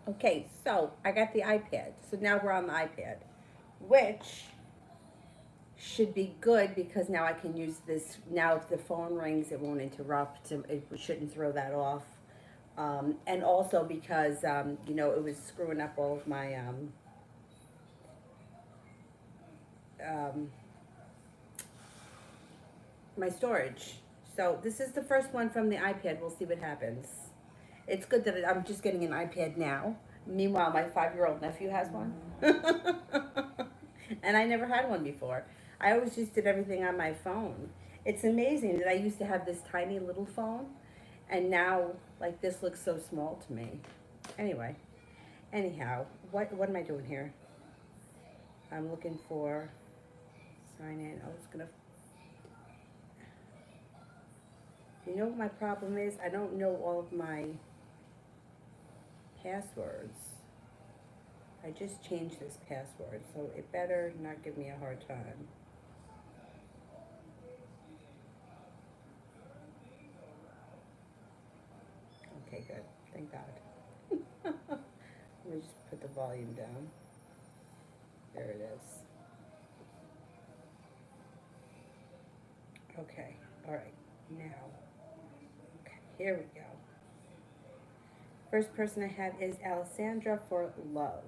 Okay, so I got the iPad. So now we're on the iPad, which should be good because now I can use this. Now, if the phone rings, it won't interrupt. It shouldn't throw that off. And also because, it was screwing up all of um, my storage. So this is the first one from the iPad. We'll see what happens. It's good that I'm just getting an iPad now. Meanwhile, my 5-year-old nephew has one. And I never had one before. I always just did everything on my phone. It's amazing that I used to have this tiny little phone, and now, like, this looks so small to me. Anyway, anyhow, what am I doing here? I'm looking for sign in. I was gonna. You know what my problem is? I don't know all of my passwords. I just changed this password, so it better not give me a hard time. Okay, good. Thank God. Let me just put the volume down. There it is. Okay, all right. Now, okay, here we go. First person I have is Alessandra for love.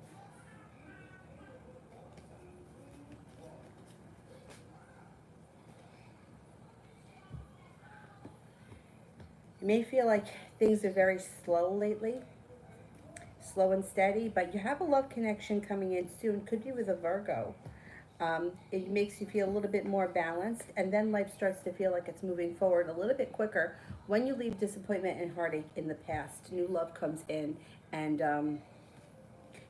You may feel like things are very slow lately, slow and steady, but you have a love connection coming in soon. Could be with a Virgo. It makes you feel a little bit more balanced, and then life starts to feel like it's moving forward a little bit quicker when you leave disappointment and heartache in the past. New love comes in, and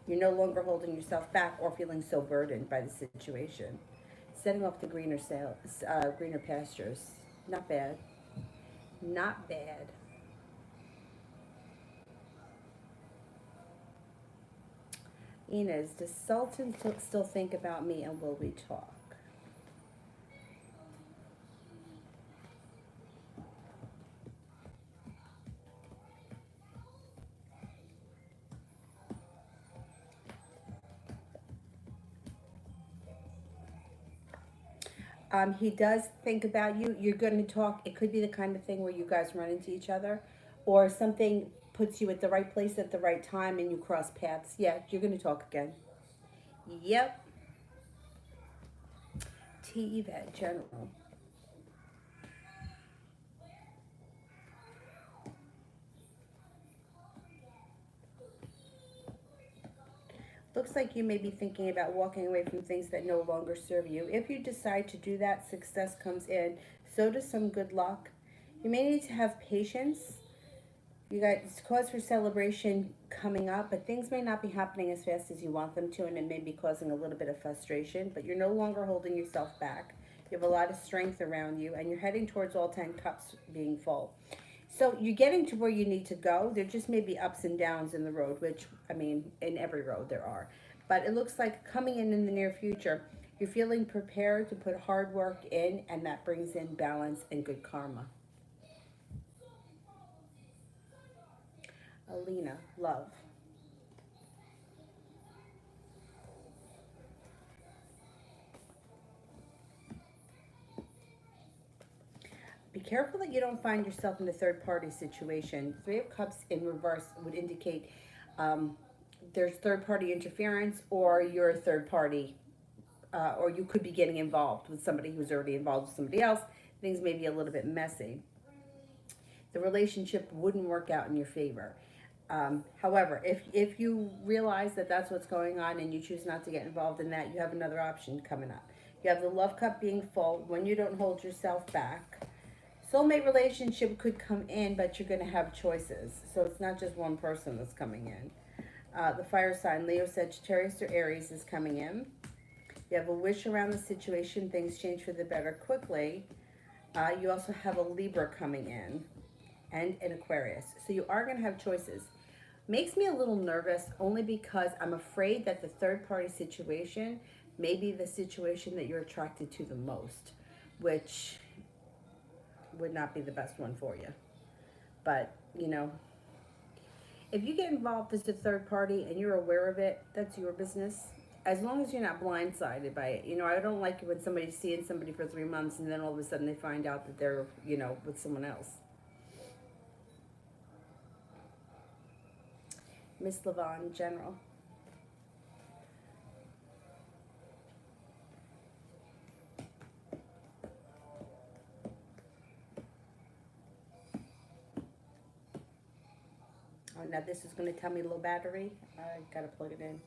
you're no longer holding yourself back or feeling so burdened by the situation. Setting off to greener pastures. Not bad. Not bad. Inez, does Sultan still think about me, and will we talk? He does think about you. You're going to talk. It could be the kind of thing where you guys run into each other, or something puts you at the right place at the right time and you cross paths. Yeah, you're going to talk again. Yep. T. Vet General. Looks like you may be thinking about walking away from things that no longer serve you. If you decide to do that, success comes in. So does some good luck. You may need to have patience. You got cause for celebration coming up, but things may not be happening as fast as you want them to, and it may be causing a little bit of frustration, but you're no longer holding yourself back. You have a lot of strength around you, and you're heading towards all 10 cups being full. So you're getting to where you need to go. There just may be ups and downs in the road, which, I mean, in every road there are. But it looks like coming in the near future, you're feeling prepared to put hard work in, and that brings in balance and good karma. Alina, love. Be careful that you don't find yourself in a third party situation. Three of Cups in reverse would indicate um, there's third party interference, or you're a third party, or you could be getting involved with somebody who's already involved with somebody else. Things may be a little bit messy. The relationship wouldn't work out in your favor. However, if you realize that that's what's going on and you choose not to get involved in that, you have another option coming up. You have the love cup being full when you don't hold yourself back. Soulmate relationship could come in, but you're going to have choices. So it's not just one person that's coming in. The fire sign, Leo, Sagittarius, or Aries is coming in. You have a wish around the situation. Things change for the better quickly. You also have a Libra coming in and an Aquarius. So you are going to have choices. Makes me a little nervous only because I'm afraid that the third party situation may be the situation that you're attracted to the most, which would not be the best one for you. But, you know, if you get involved as a third party and you're aware of it, that's your business. As long as you're not blindsided by it. You know, I don't like it when somebody's seeing somebody for 3 months and then all of a sudden they find out that they're, you know, with someone else. Miss Levon, General. Oh, now this is going to tell me low battery. I got to plug it in.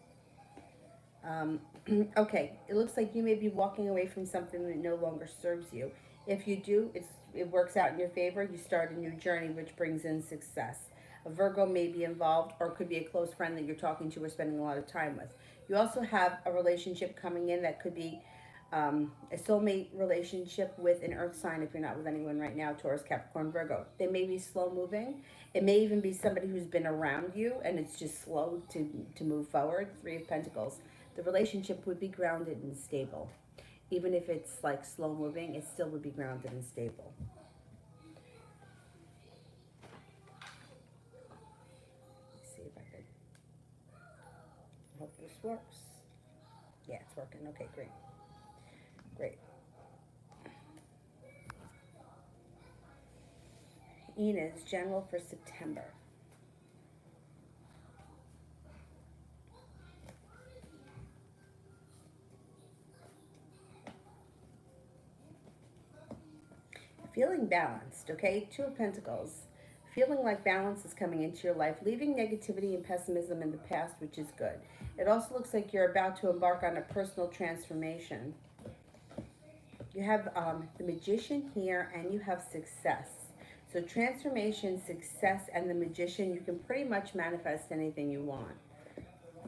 Okay, it looks like you may be walking away from something that no longer serves you. If you do, it works out in your favor. You start a new journey, which brings in success. A Virgo may be involved, or could be a close friend that you're talking to or spending a lot of time with. You also have a relationship coming in that could be a soulmate relationship with an earth sign if you're not with anyone right now, Taurus, Capricorn, Virgo. They may be slow moving. It may even be somebody who's been around you and it's just slow to move forward. Three of Pentacles. The relationship would be grounded and stable. Even if it's like slow moving, it still would be grounded and stable. Let's see if I could. Hope this works. Yeah, it's working. Okay, great. Great. Ena's general for September. Feeling balanced, okay? Two of Pentacles. Feeling like balance is coming into your life, leaving negativity and pessimism in the past, which is good. It also looks like you're about to embark on a personal transformation. You have the Magician here, and you have success. So transformation, success, and the Magician, you can pretty much manifest anything you want.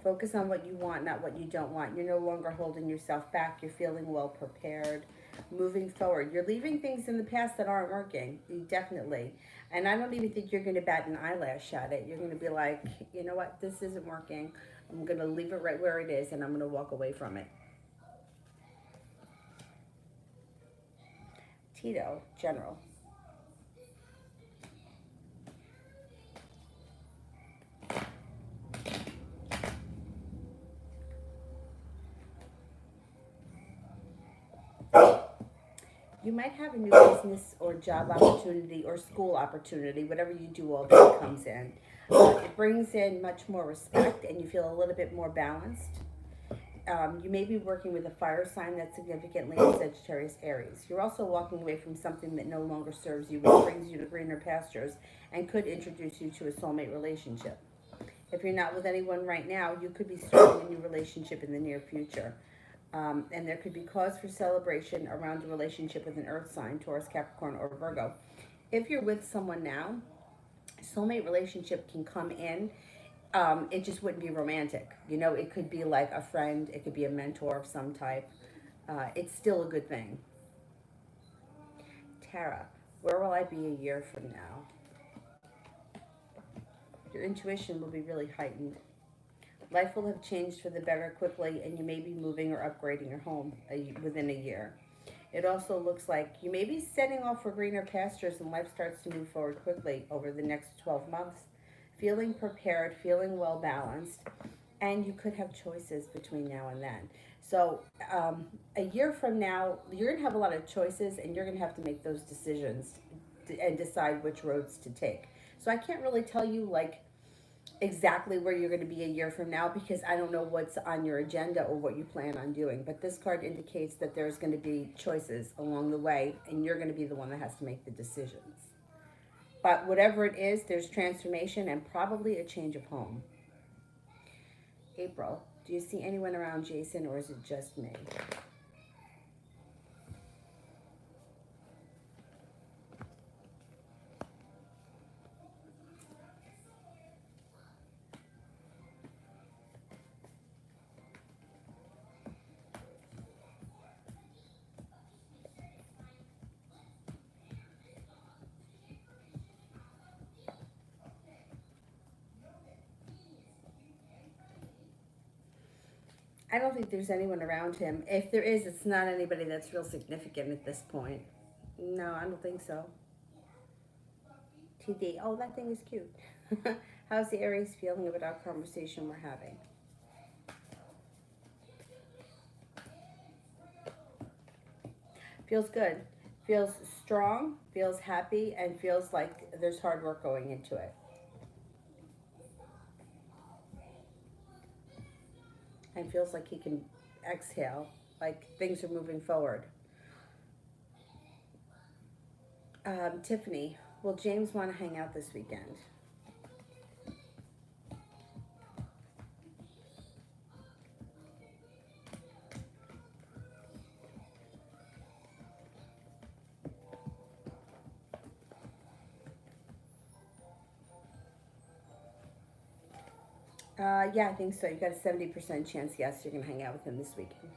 Focus on what you want, not what you don't want. You're no longer holding yourself back. You're feeling well prepared. Moving forward. You're leaving things in the past that aren't working. Definitely. And I don't even think you're going to bat an eyelash at it. You're going to be like, you know what? This isn't working. I'm going to leave it right where it is, and I'm going to walk away from it. Tito, General. You might have a new business or job opportunity or school opportunity, whatever you do, all that comes in. It brings in much more respect and you feel a little bit more balanced. You may be working with a fire sign that's significantly in Sagittarius, Aries. You're also walking away from something that no longer serves you, which brings you to greener pastures and could introduce you to a soulmate relationship. If you're not with anyone right now, you could be starting a new relationship in the near future. And there could be cause for celebration around a relationship with an earth sign, Taurus, Capricorn, or Virgo. If you're with someone now, soulmate relationship can come in. It just wouldn't be romantic. You know, it could be like a friend. It could be a mentor of some type. It's still a good thing. Tara, where will I be a year from now? Your intuition will be really heightened. Life will have changed for the better quickly, and you may be moving or upgrading your home within a year. It also looks like you may be setting off for greener pastures, and life starts to move forward quickly over the next 12 months. Feeling prepared, feeling well balanced, and you could have choices between now and then. So a year from now, you're going to have a lot of choices, and you're going to have to make those decisions and decide which roads to take. So I can't really tell you, like, exactly where you're going to be a year from now because I don't know what's on your agenda or what you plan on doing. But this card indicates that there's going to be choices along the way, and you're going to be the one that has to make the decisions. But whatever it is, there's transformation and probably a change of home. April, do you see anyone around Jason, or is it just me? I don't think there's anyone around him. If there is, it's not anybody that's real significant at this point. No, I don't think so. TD. Oh, that thing is cute. How's the Aries feeling about our conversation we're having? Feels good. Feels strong, feels happy, and feels like there's hard work going into it. And feels like he can exhale, like things are moving forward. Tiffany, will James want to hang out this weekend? Yeah, I think so. You got a 70% chance, yes, you're going to hang out with him this weekend.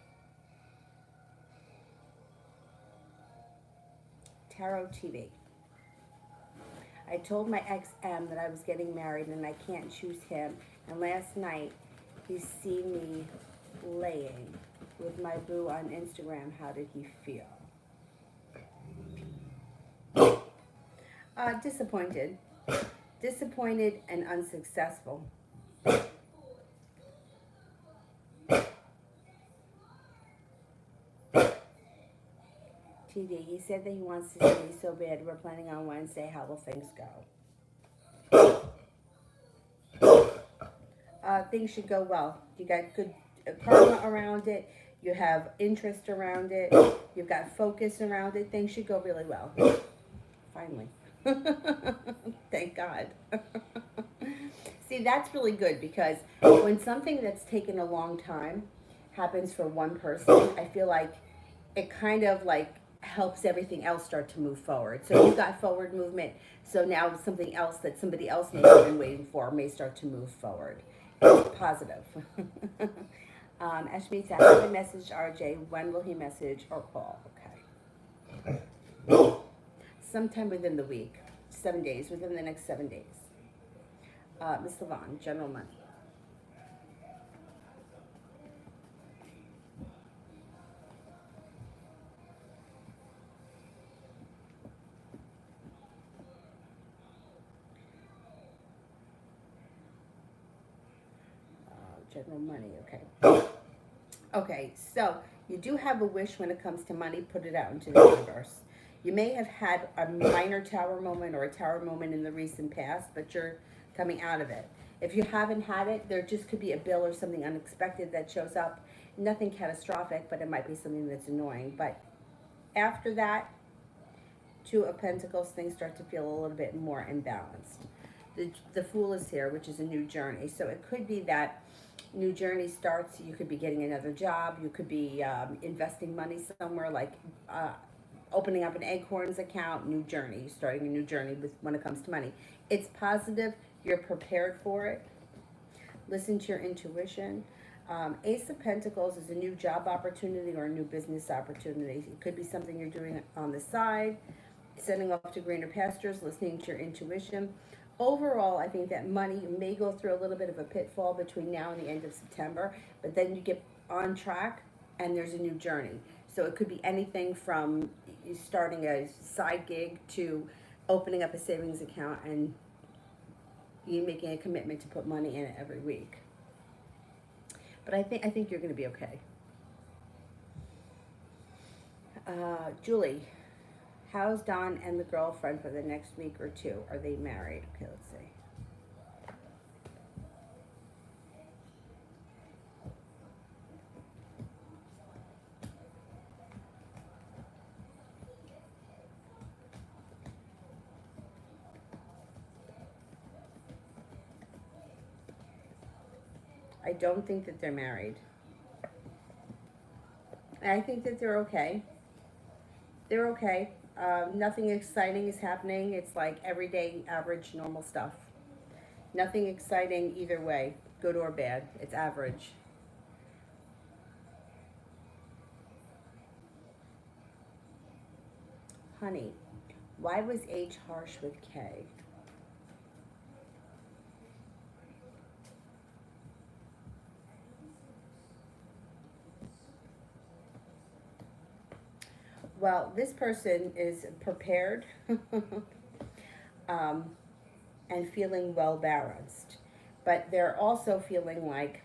Tarot TV. I told my ex M that I was getting married and I can't choose him. And last night, he's seen me laying with my boo on Instagram. How did he feel? Disappointed. Disappointed and unsuccessful. TD, he said that he wants to see me so bad. We're planning on Wednesday. How will things go? Things should go well. You got good karma around it. You have interest around it. You've got focus around it. Things should go really well. Finally. Thank God. See, that's really good because when something that's taken a long time happens for one person, I feel like it kind of like helps everything else start to move forward. So you got forward movement. So now something else that somebody else may have been waiting for may start to move forward. It's positive. Ashmita, have a message RJ. When will he message or call? Okay. Sometime within the week. 7 days, within the next 7 days. Miss Levon, general money. General money, okay. Okay, so you do have a wish when it comes to money. Put it out into the universe. You may have had a minor tower moment or a tower moment in the recent past, but you're coming out of it. If you haven't had it, there just could be a bill or something unexpected that shows up. Nothing catastrophic, but it might be something that's annoying. But after that, Two of Pentacles, things start to feel a little bit more imbalanced. The Fool is here, which is a new journey. So it could be that new journey starts. You could be getting another job. You could be investing money somewhere, like opening up an Acorns account. New journey, starting a new journey with when it comes to money. It's positive. You're prepared for it. Listen to your intuition. Ace of Pentacles is a new job opportunity or a new business opportunity. It could be something you're doing on the side, setting off to greener pastures, listening to your intuition. Overall, I think that money may go through a little bit of a pitfall between now and the end of September, but then you get on track and there's a new journey. So it could be anything from starting a side gig to opening up a savings account and you making a commitment to put money in it every week. But I think you're going to be okay. Julie, how's Don and the girlfriend for the next week or two? Are they married? Okay, let's see. I don't think that they're married. I think that they're okay. They're okay. Nothing exciting is happening. It's like everyday, average, normal stuff. Nothing exciting either way, good or bad. It's average. Honey, why was H harsh with K? Well, this person is prepared. um, and feeling well balanced. But they're also feeling like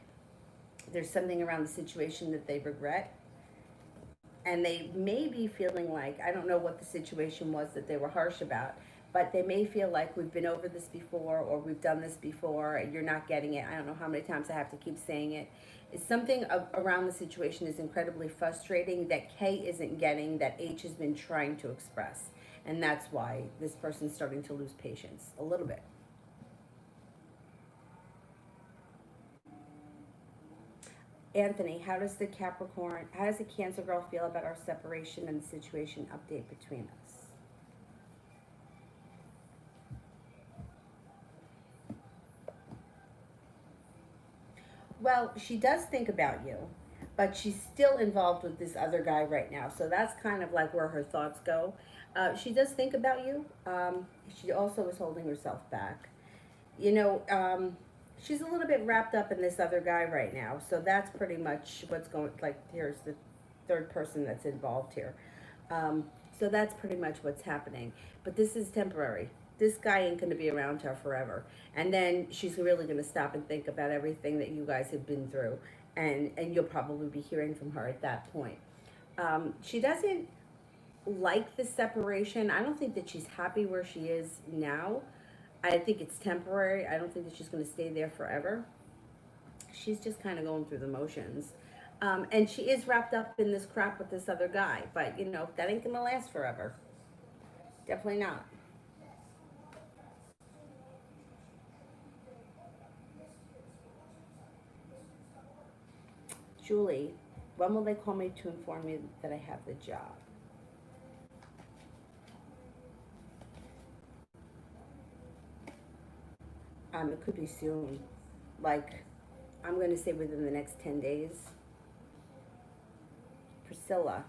there's something around the situation that they regret. And they may be feeling like, I don't know what the situation was that they were harsh about, but they may feel like we've been over this before or we've done this before and you're not getting it. I don't know how many times I have to keep saying it. It's something around the situation is incredibly frustrating that K isn't getting, that H has been trying to express. And that's why this person's starting to lose patience a little bit. Anthony, how does the Cancer girl feel about our separation and the situation update between us? Well, she does think about you, but she's still involved with this other guy right now. So that's kind of like where her thoughts go. She does think about you. She also is holding herself back. You know, she's a little bit wrapped up in this other guy right now. So that's pretty much what's going. Like, here's the third person that's involved here. Um, so that's pretty much what's happening. But this is temporary. This guy ain't going to be around her forever. And then she's really going to stop and think about everything that you guys have been through. And you'll probably be hearing from her at that point. She doesn't like the separation. I don't think that she's happy where she is now. I think it's temporary. I don't think that she's going to stay there forever. She's just kind of going through the motions. And she is wrapped up in this crap with this other guy. But, you know, that ain't going to last forever. Definitely not. Julie, when will they call me to inform me that I have the job? It could be soon. Like, I'm going to say within the next 10 days. Priscilla,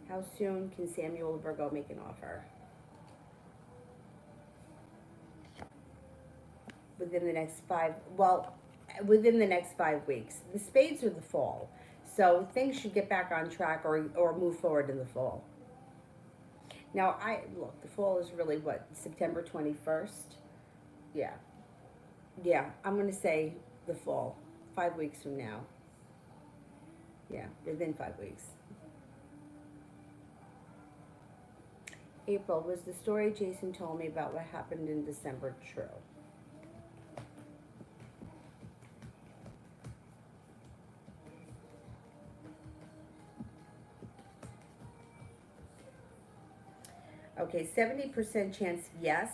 how soon can Samuel Virgo make an offer? Within the next within the next 5 weeks. The spades are the fall. So things should get back on track or move forward in the fall. Now, the fall is really what, September 21st? Yeah. Yeah, I'm going to say the fall, 5 weeks from now. Yeah, within 5 weeks. April, was the story Jason told me about what happened in December true? Okay, 70% chance yes.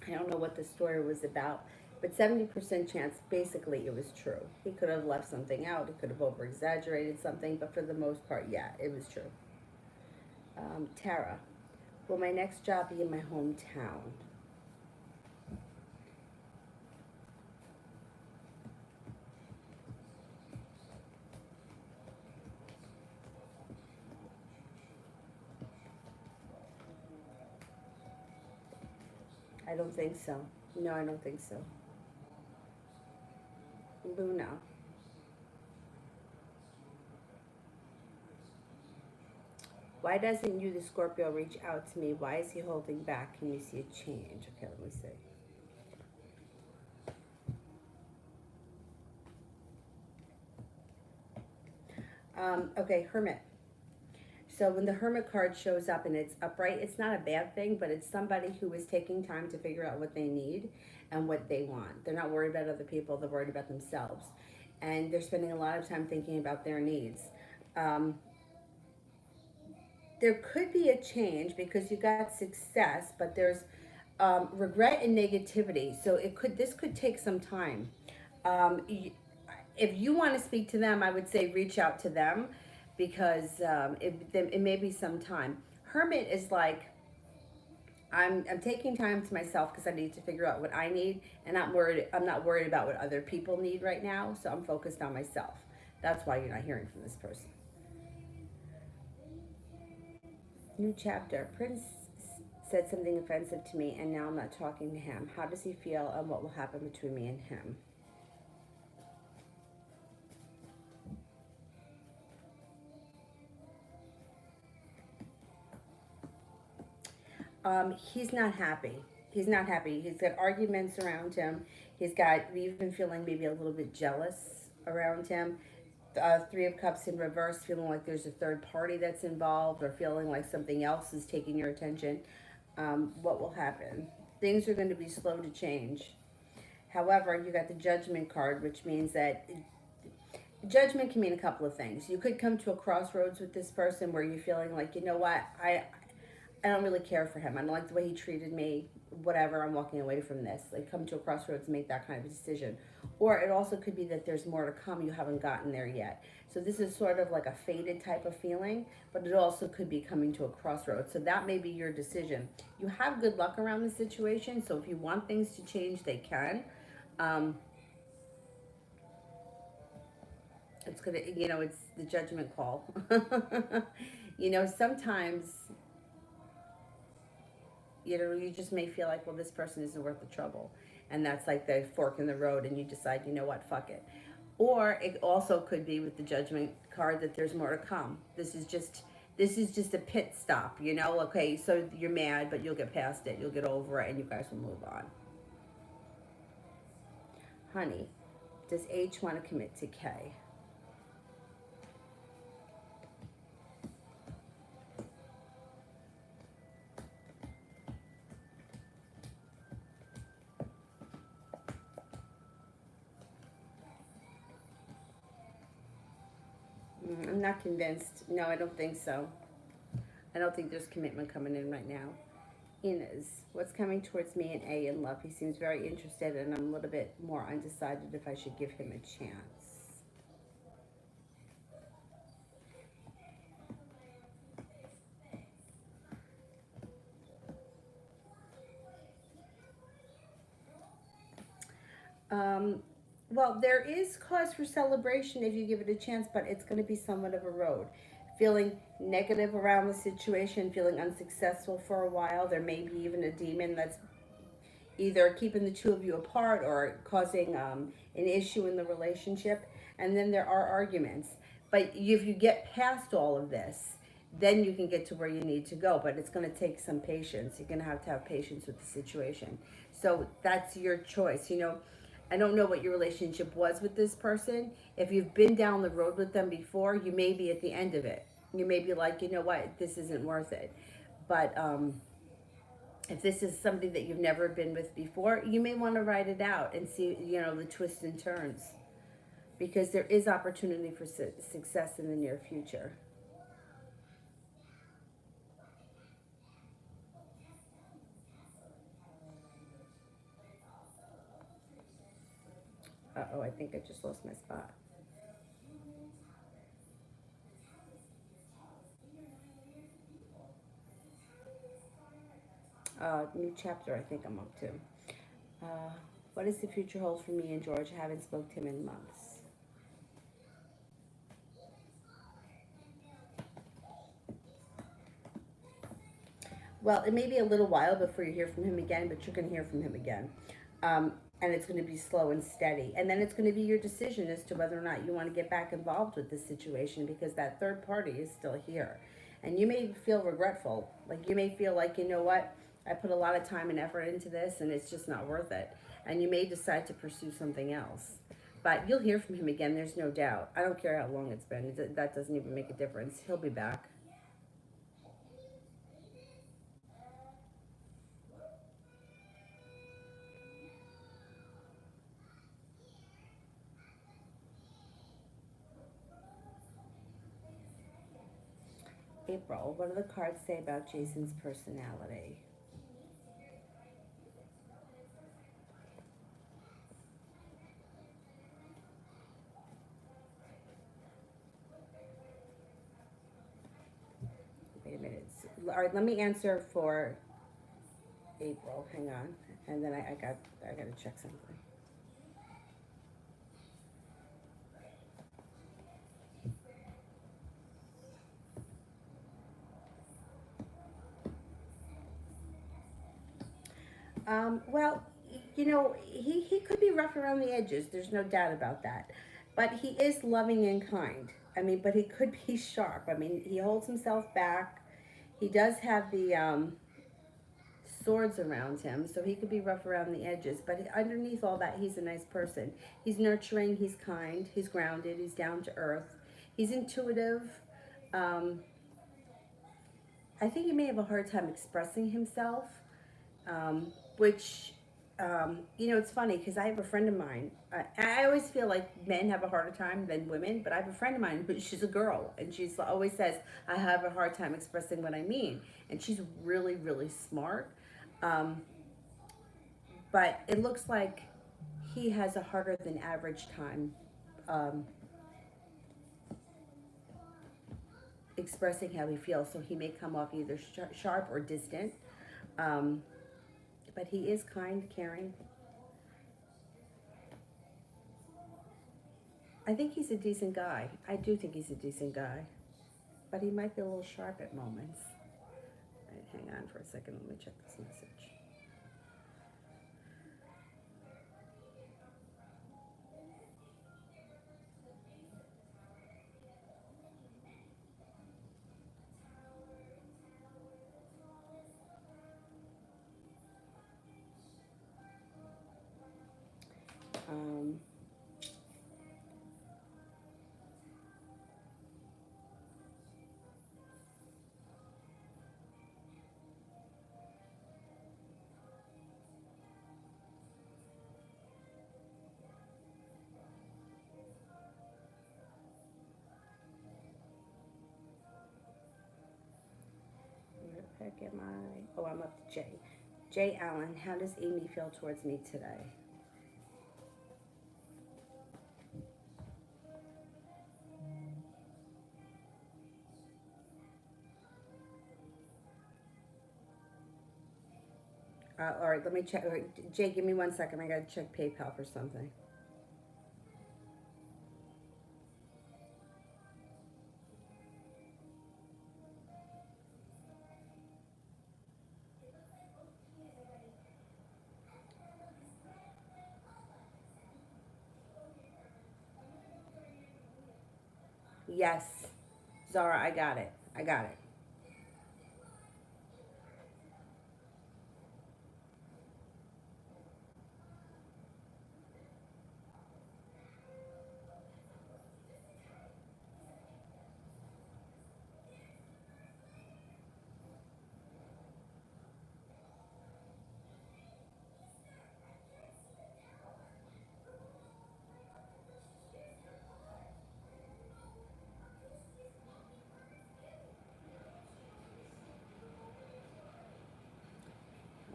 I don't know what the story was about, but 70% chance basically it was true. He could have left something out, he could have over exaggerated something, but for the most part, yeah, it was true. Tara, will my next job be in my hometown? I don't think so. No, I don't think so. Luna. Why doesn't you, the Scorpio, reach out to me? Why is he holding back? Can you see a change? Okay, let me see. Okay, Hermit. So when the Hermit card shows up and it's upright, it's not a bad thing, but it's somebody who is taking time to figure out what they need and what they want. They're not worried about other people, they're worried about themselves. And they're spending a lot of time thinking about their needs. Um, there could be a change because you got success, but there's regret and negativity. So this could take some time. Um, if you want to speak to them, I would say reach out to them because it may be some time. Hermit is like, I'm taking time to myself because I need to figure out what I need, and I'm not worried about what other people need right now. So I'm focused on myself. That's why you're not hearing from this person. New chapter. Prince said something offensive to me, and now I'm not talking to him. How does he feel, and what will happen between me and him? He's not happy. He's not happy. He's got arguments around him. He's got even feeling maybe a little bit jealous around him. Three of Cups in reverse, feeling like there's a third party that's involved, or feeling like something else is taking your attention. What will happen? Things are going to be slow to change. However, you got the Judgment card, which means that judgment can mean a couple of things. You could come to a crossroads with this person where you're feeling like, you know what, I don't really care for him. I don't like the way he treated me. Whatever, I'm walking away from this. Like, come to a crossroads and make that kind of a decision. Or it also could be that there's more to come. You haven't gotten there yet. So this is sort of like a faded type of feeling, but it also could be coming to a crossroads. So that may be your decision. You have good luck around the situation. So if you want things to change, they can. Um, it's gonna, it's the judgment call. Sometimes you just may feel like, well, this person isn't worth the trouble. And that's like the fork in the road, and you decide, you know what, fuck it. Or it also could be with the judgment card that there's more to come. This is just a pit stop, Okay, so you're mad, but you'll get past it. You'll get over it, and you guys will move on. Honey, does H want to commit to K? I'm not convinced. No, I don't think so. I don't think there's commitment coming in right now. Inez, what's coming towards me in A in love? He seems very interested, and I'm a little bit more undecided if I should give him a chance. Um, well, there is cause for celebration if you give it a chance, but it's going to be somewhat of a road. Feeling negative around the situation, feeling unsuccessful for a while. There may be even a demon that's either keeping the two of you apart or causing an issue in the relationship. And then there are arguments. But if you get past all of this, then you can get to where you need to go. But it's going to take some patience. You're going to have patience with the situation. So that's your choice. I don't know what your relationship was with this person. If you've been down the road with them before, you may be at the end of it. You may be like, you know what, this isn't worth it. But if this is somebody that you've never been with before, you may want to write it out and see, the twists and turns. Because there is opportunity for success in the near future. Uh-oh, I think I just lost my spot. New chapter I think I'm up to. Uh, what does the future hold for me and George? I haven't spoke to him in months. Well, it may be a little while before you hear from him again, but you're going to hear from him again. And it's going to be slow and steady. And then it's going to be your decision as to whether or not you want to get back involved with this situation, because that third party is still here. And you may feel regretful. Like, you may feel like, you know what, I put a lot of time and effort into this and it's just not worth it. And you may decide to pursue something else. But you'll hear from him again, there's no doubt. I don't care how long it's been. That doesn't even make a difference. He'll be back. April, what do the cards say about Jason's personality? Wait a minute. All right, let me answer for April. Hang on, and then I got to check something. Well, he could be rough around the edges. There's no doubt about that. But he is loving and kind. I mean, but he could be sharp. I mean, he holds himself back. He does have the swords around him, so he could be rough around the edges. But underneath all that, he's a nice person. He's nurturing, he's kind, he's grounded, he's down to earth, he's intuitive. Um, I think he may have a hard time expressing himself, which, it's funny because I have a friend of mine. I always feel like men have a harder time than women, but I have a friend of mine who she's a girl, and she's always says, I have a hard time expressing what I mean. And she's really, really smart. Um, but it looks like he has a harder than average time um, expressing how he feels. So he may come off either sharp or distant. Um, but he is kind, caring. I think he's a decent guy. I do think he's a decent guy. But he might be a little sharp at moments. All right, hang on for a second. Let me check this message. Um, where the heck am I? Oh, I'm up to Jay. Jay Allen, how does Amy feel towards me today? All right, let me check. All right, Jay, give me 1 second. I gotta check PayPal for something. Yes, Zara, I got it. I got it.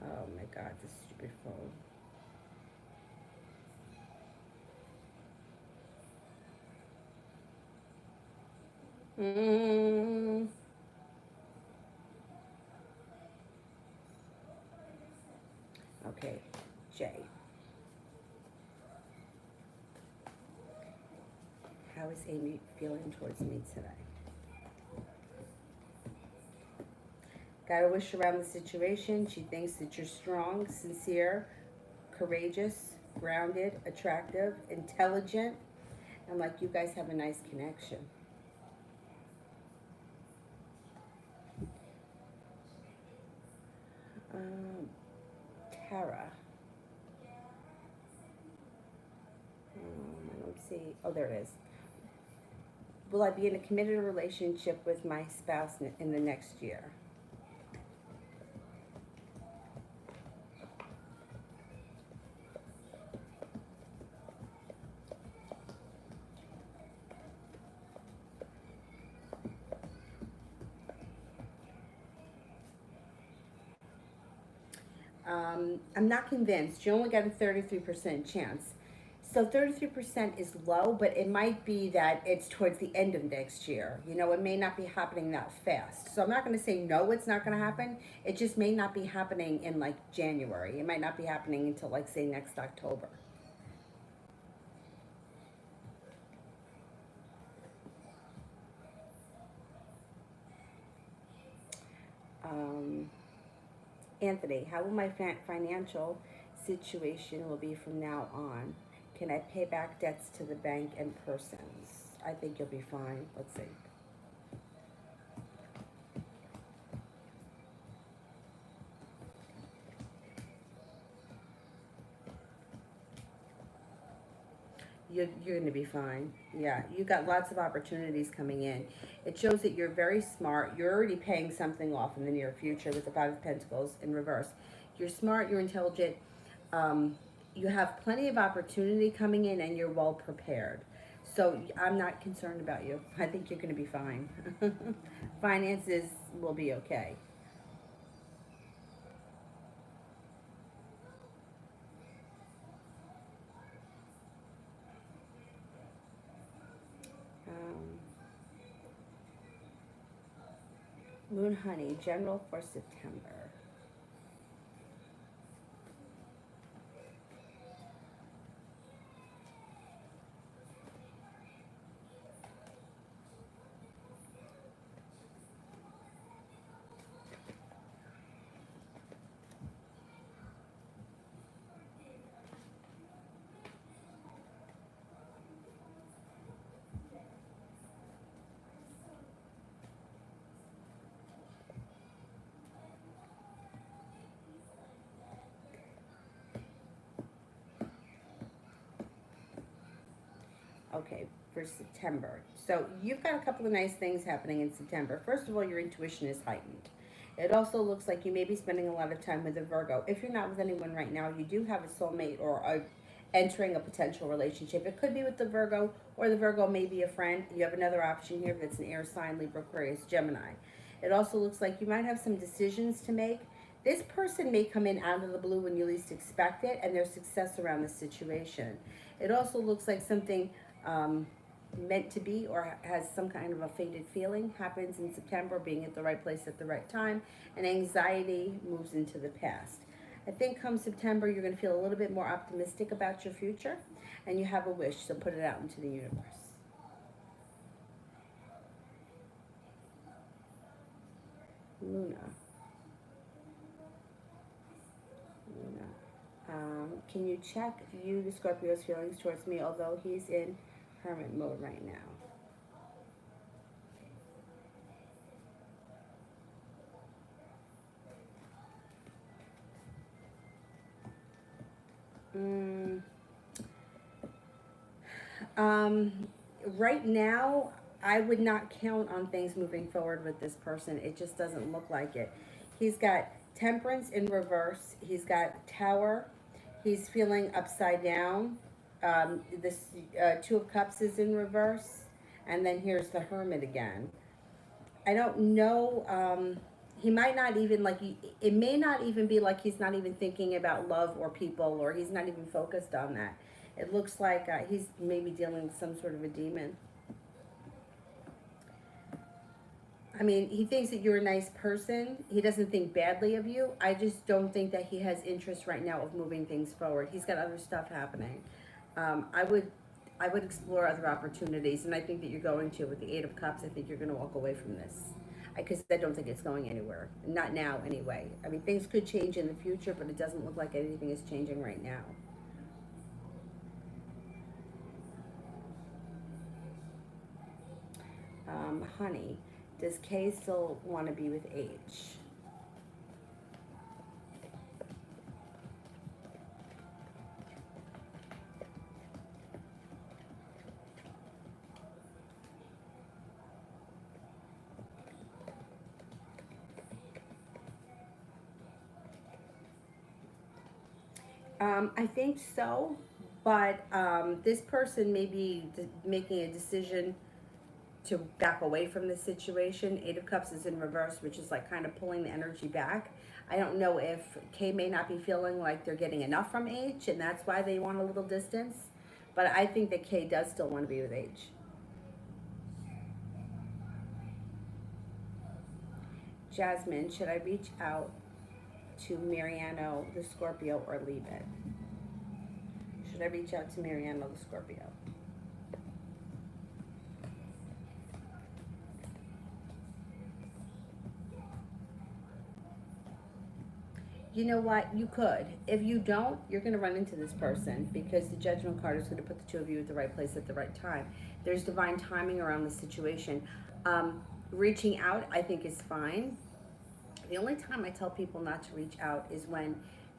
Oh my God, this stupid phone. Mm, okay, Jay, how is Amy feeling towards me today? Got a wish around the situation. She thinks that you're strong, sincere, courageous, grounded, attractive, intelligent, and like you guys have a nice connection. Um, Tara. Let's see. Oh, there it is. Will I be in a committed relationship with my spouse in the next year? I'm not convinced. You only got a 33% chance. So 33% is low, but it might be that it's towards the end of next year. It may not be happening that fast. So I'm not going to say no, it's not going to happen. It just may not be happening in like January. It might not be happening until like say next October. Um, Anthony, how will my financial situation will be from now on? Can I pay back debts to the bank and persons? I think you'll be fine. Let's see. You're going to be fine. Yeah, you got lots of opportunities coming in. It shows that you're very smart. You're already paying something off in the near future with the Five of Pentacles in reverse. You're smart, you're intelligent, um, you have plenty of opportunity coming in, and you're well prepared. So I'm not concerned about you. I think you're going to be fine. Finances will be okay. Um, Moon Honey, general for September. Okay, for September. So you've got a couple of nice things happening in September. First of all, your intuition is heightened. It also looks like you may be spending a lot of time with a Virgo. If you're not with anyone right now, you do have a soulmate or entering a potential relationship. It could be with the Virgo, or the Virgo may be a friend. You have another option here that's an air sign, Libra, Aquarius, Gemini. It also looks like you might have some decisions to make. This person may come in out of the blue when you least expect it, and there's success around the situation. It also looks like something um, meant to be or has some kind of a fated feeling happens in September, being at the right place at the right time, and anxiety moves into the past. I think come September, you're going to feel a little bit more optimistic about your future, and you have a wish, so put it out into the universe. Luna. Luna. Can you check you, the Scorpio's feelings towards me, although he's in hermit mode right now? Mm, um, right now, I would not count on things moving forward with this person. It just doesn't look like it. He's got Temperance in reverse. He's got Tower. He's feeling upside down. This Two of Cups is in reverse. And then here's the Hermit again. I don't know. He might not even like. It may not even be like he's not even thinking about love or people, or he's not even focused on that. It looks like he's maybe dealing with some sort of a demon. I mean, he thinks that you're a nice person. He doesn't think badly of you. I just don't think that he has interest right now of moving things forward. He's got other stuff happening. Um, I would, I would explore other opportunities, and I think that you're going to with the Eight of Cups. I think you're going to walk away from this because I don't think it's going anywhere. Not now, anyway. I mean, things could change in the future, but it doesn't look like anything is changing right now. Honey, does K still want to be with H? I think so, but this person may be making a decision to back away from the situation. Eight of Cups is in reverse, which is like kind of pulling the energy back. I don't know if K may not be feeling like they're getting enough from H, and that's why they want a little distance. But I think that K does still want to be with H. Jasmine, should I reach out to Mariano, the Scorpio, or leave it? Should I reach out to Mariano, the Scorpio? You know what? You could. If you don't, you're going to run into this person because the Judgment card is going to put the two of you at the right place at the right time. There's divine timing around the situation. Reaching out, I think, is fine. The only time I tell people not to reach out is when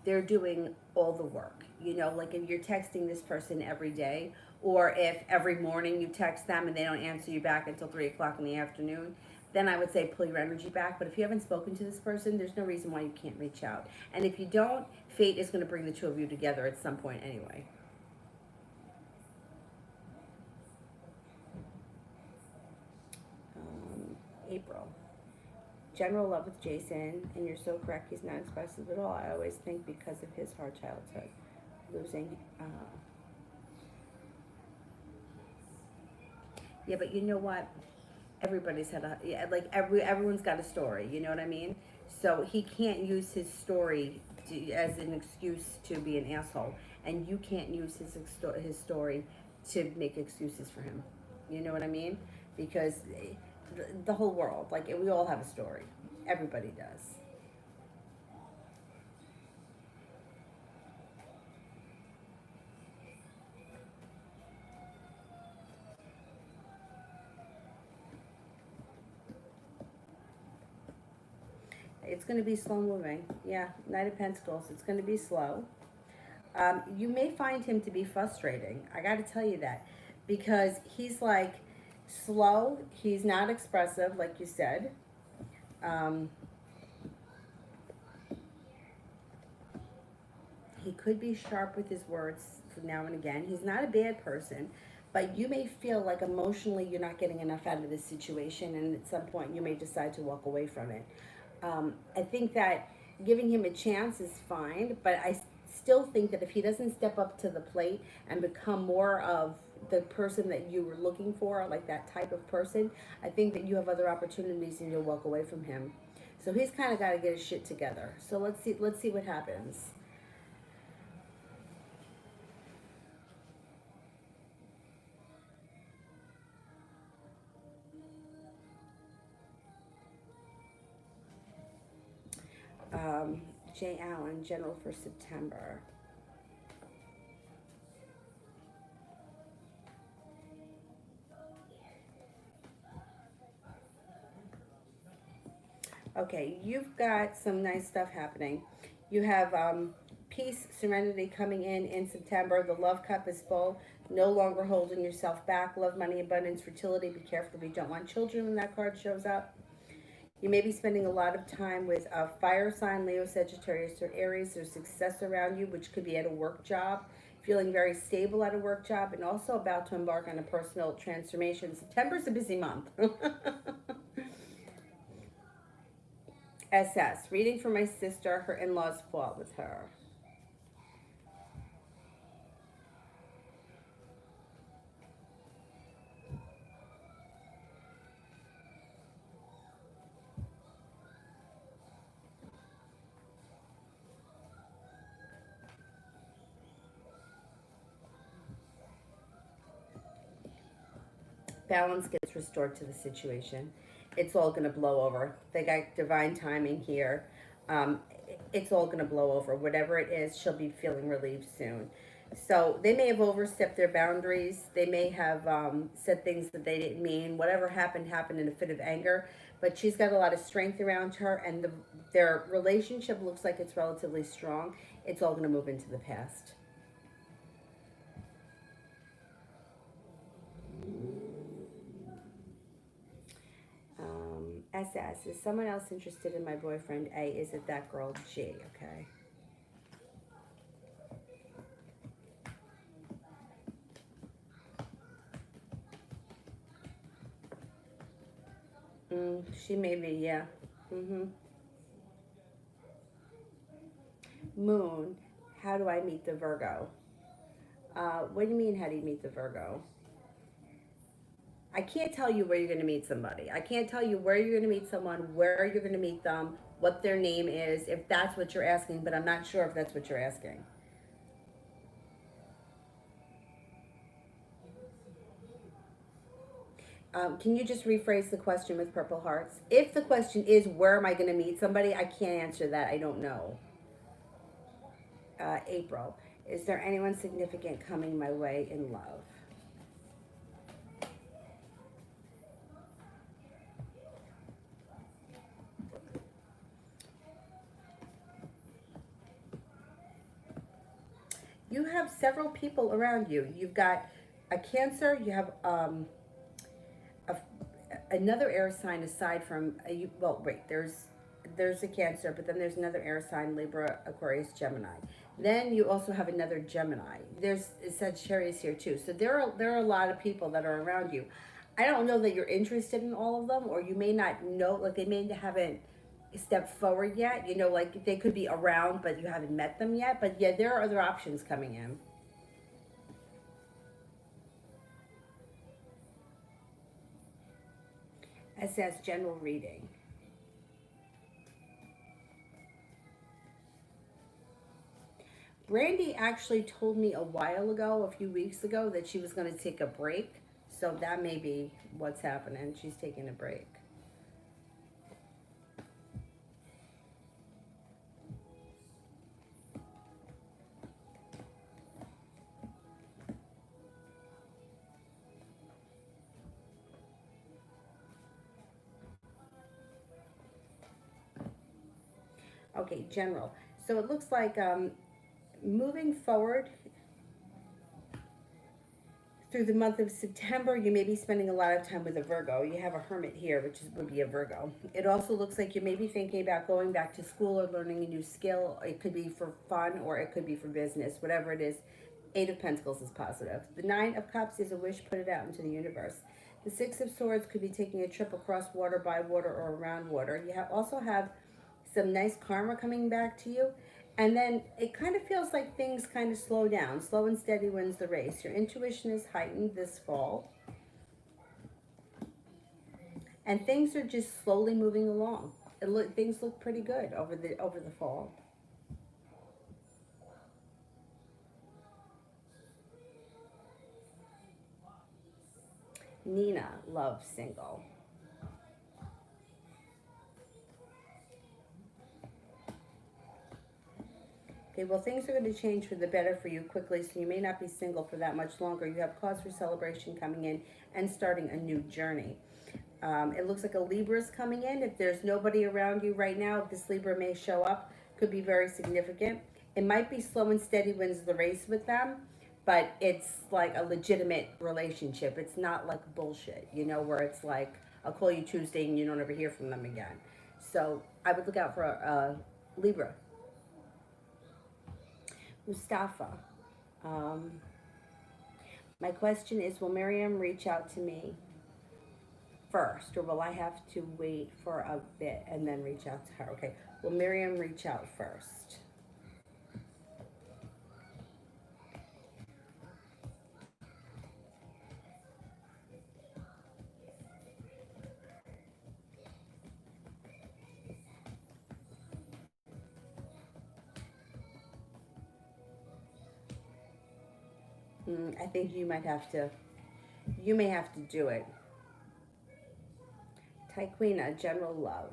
they're doing all the work. You know, like if you're texting this person every day, or if every morning you text them and they don't answer you back until 3 o'clock in the afternoon, then I would say pull your energy back. But if you haven't spoken to this person, there's no reason why you can't reach out. And if you don't, fate is going to bring the two of you together at some point anyway. April. General love with Jason, and you're so correct. He's not expressive at all. I always think because of his hard childhood, losing. Yeah, but you know what? Everybody's had a yeah, like everyone's got a story. You know what I mean? So he can't use his story as an excuse to be an asshole, and you can't use his story to make excuses for him. You know what I mean? Because the whole world, like we all have a story. Everybody does. It's going to be slow moving. Yeah, Knight of Pentacles. It's going to be slow. You may find him to be frustrating. I got to tell you that because he's like slow. He's not expressive, like you said. Um, he could be sharp with his words now and again. He's not a bad person, but you may feel like emotionally you're not getting enough out of this situation, and at some point you may decide to walk away from it. I think that giving him a chance is fine, but I still think that if he doesn't step up to the plate and become more of the person that you were looking for, like that type of person, I think that you have other opportunities and you'll walk away from him. So he's kind of got to get his shit together. So let's see what happens. Um, Jay Allen, General for September. Okay, you've got some nice stuff happening. You have peace, serenity coming in September. The love cup is full. No longer holding yourself back. Love, money, abundance, fertility. Be careful if you don't want children when that card shows up. You may be spending a lot of time with a fire sign, Leo, Sagittarius, or Aries. There's success around you, which could be at a work job. Feeling very stable at a work job, and also about to embark on a personal transformation. September's a busy month. SS, reading for my sister. Her in-laws fought with her. Balance gets restored to the situation. It's all going to blow over. They got divine timing here. Um, it's all going to blow over. Whatever it is, she'll be feeling relieved soon. So they may have overstepped their boundaries. They may have said things that they didn't mean. Whatever happened, happened in a fit of anger. But she's got a lot of strength around her, and their relationship looks like it's relatively strong. It's all going to move into the past. SS, is someone else interested in my boyfriend? A, is it that girl? G, okay. She may be, yeah. Moon, how do I meet the Virgo? What do you mean, how do you meet the Virgo? I can't tell you where you're going to meet somebody. I can't tell you where you're going to meet someone, where you're going to meet them, what their name is, if that's what you're asking, but I'm not sure if that's what you're asking. Can you just rephrase the question with purple hearts? If the question is, where am I going to meet somebody? I can't answer that. I don't know. April, is there anyone significant coming my way in love? you have several people around you. You've got a Cancer, you have a, another air sign aside from, well, wait, there's a Cancer, but then there's another air sign, Libra, Aquarius, Gemini. Then you also have another Gemini. There's Sagittarius here too. So there are a lot of people that are around you. I don't know that you're interested in all of them, or you may not know, like they may haven't stepped forward yet. You know, like they could be around, but you haven't met them yet. But yeah, there are other options coming in. Assess general reading. Brandy actually told me a while ago, a few weeks ago, that she was going to take a break. So that may be what's happening. She's taking a break. Okay, general. So it looks like moving forward through the month of September, you may be spending a lot of time with a Virgo. You have a Hermit here, which would be a Virgo. It also looks like you may be thinking about going back to school or learning a new skill. It could be for fun or it could be for business, whatever it is. Eight of Pentacles is positive. The Nine of Cups is a wish, put it out into the universe. The Six of Swords could be taking a trip across water, by water, or around water. You also have some nice karma coming back to you. And then it kind of feels like things kind of slow down. Slow and steady wins the race. Your intuition is heightened this fall. And things are just slowly moving along. Things look pretty good over the fall. Nina, love, single. Okay, well, things are going to change for the better for you quickly, so you may not be single for that much longer. You have cause for celebration coming in and starting a new journey. It looks like a Libra is coming in. If there's nobody around you right now, this Libra may show up. Could be very significant. It might be slow and steady wins the race with them, but it's like a legitimate relationship. It's not like bullshit, you know, where it's like, I'll call you Tuesday and you don't ever hear from them again. So I would look out for a Libra. Mustafa. My question is, will Miriam reach out to me first, or will I have to wait for a bit and then reach out to her? Okay, will Miriam reach out first? I think you may have to do it. Taekwina, general love.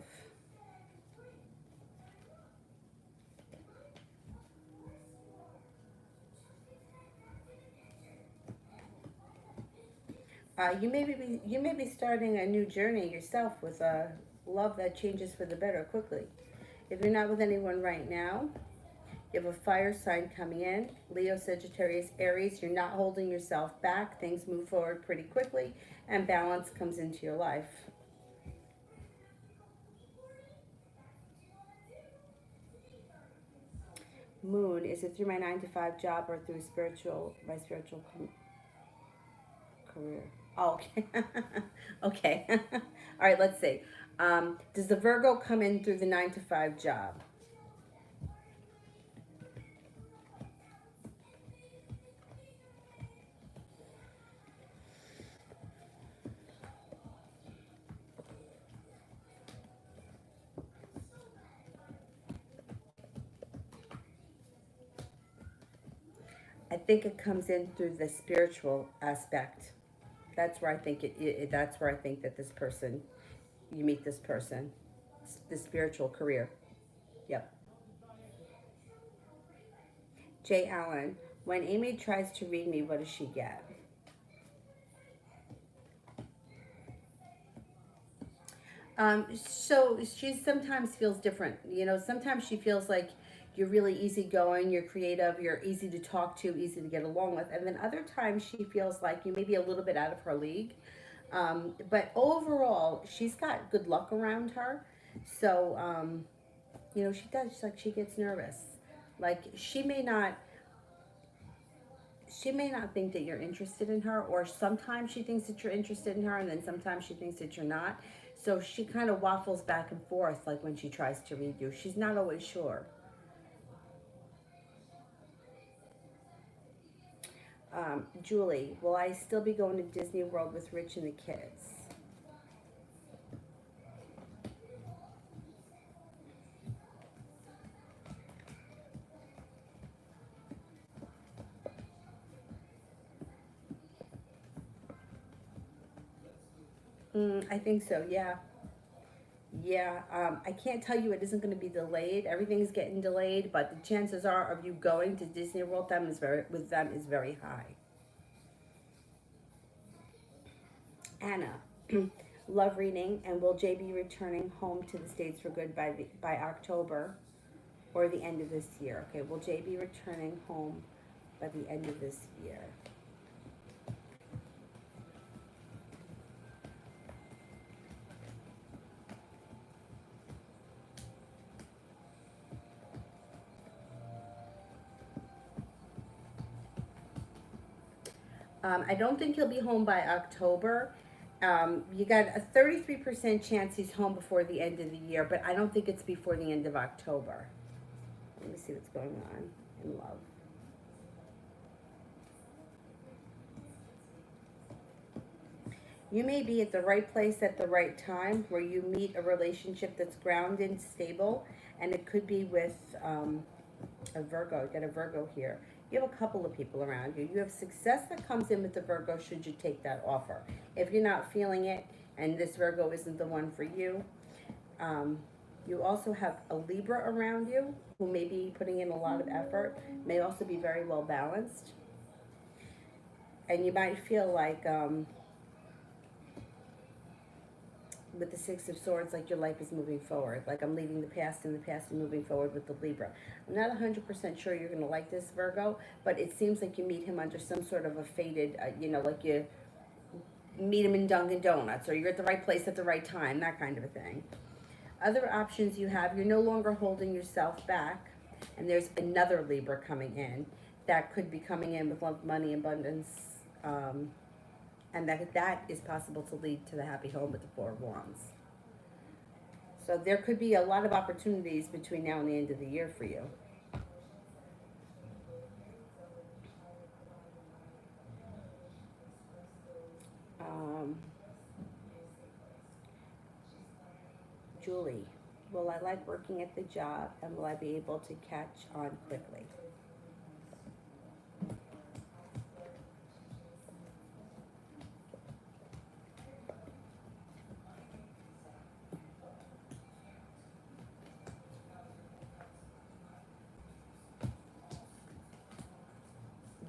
You may be starting a new journey yourself with a love that changes for the better quickly. If you're not with anyone right now, you have a fire sign coming in. Leo, Sagittarius, Aries. You're not holding yourself back. Things move forward pretty quickly, and balance comes into your life. Moon, is it through my 9-to-5 job or through my spiritual career? Oh, okay. Okay. All right, let's see. Does the Virgo come in through the 9-to-5 job? I think it comes in through the spiritual aspect. That's where I think that's where I think that you meet this person, the spiritual career. Yep. Jay Allen, when Amy tries to read me, what does she get? So she sometimes feels different. You know, sometimes she feels like you're really easygoing, you're creative, you're easy to talk to, easy to get along with. And then other times she feels like you may be a little bit out of her league. But overall, she's got good luck around her. So, she does. Like, she gets nervous. Like, she may not think that you're interested in her, or sometimes she thinks that you're interested in her, and then sometimes she thinks that you're not. So she kind of waffles back and forth, like when she tries to read you. She's not always sure. Julie, will I still be going to Disney World with Rich and the kids? I think so, yeah. Yeah, I can't tell you it isn't going to be delayed. Everything's getting delayed, but the chances are of you going to Disney World with them is very high. Anna, love reading, and will Jay be returning home to the States for good by October or the end of this year? Okay, will Jay be returning home by the end of this year? I don't think he'll be home by October. You got a 33% chance he's home before the end of the year, but I don't think it's before the end of October. Let me see what's going on in love. You may be at the right place at the right time where you meet a relationship that's grounded and stable, and it could be with a Virgo. Got a Virgo here. You have a couple of people around you. You have success that comes in with the Virgo should you take that offer. If you're not feeling it and this Virgo isn't the one for you, um, you also have a Libra around you who may be putting in a lot of effort, may also be very well balanced. And you might feel like with the Six of Swords, like your life is moving forward. Like I'm leaving the past in the past and moving forward with the Libra. I'm not 100% sure you're going to like this Virgo, but it seems like you meet him under some sort of a fated, like you meet him in Dunkin' Donuts, or you're at the right place at the right time, that kind of a thing. Other options you have, you're no longer holding yourself back, and there's another Libra coming in that could be coming in with love, money, abundance, and that is possible to lead to the happy home with the Four of Wands. So there could be a lot of opportunities between now and the end of the year for you. Um, Julie, will I like working at the job, and will I be able to catch on quickly?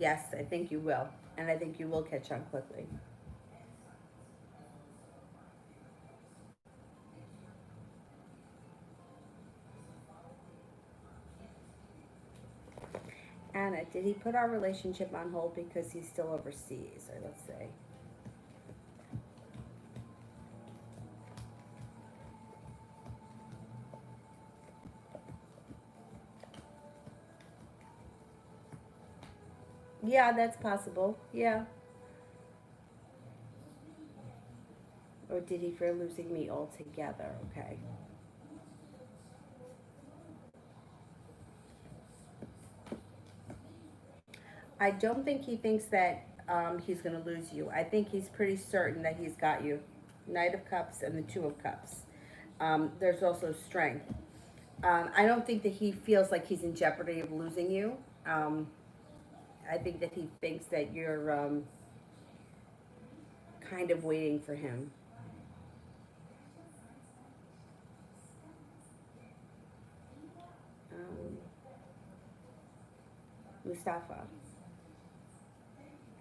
Yes, I think you will. And I think you will catch on quickly. Anna, did he put our relationship on hold because he's still overseas? Or let's say. Yeah, that's possible. Yeah. Or did he fear losing me altogether? Okay. I don't think he thinks that he's going to lose you. I think he's pretty certain that he's got you. Knight of Cups and the Two of Cups. There's also strength. I don't think that he feels like he's in jeopardy of losing you. Um, I think that he thinks that you're kind of waiting for him. Um, Mustafa,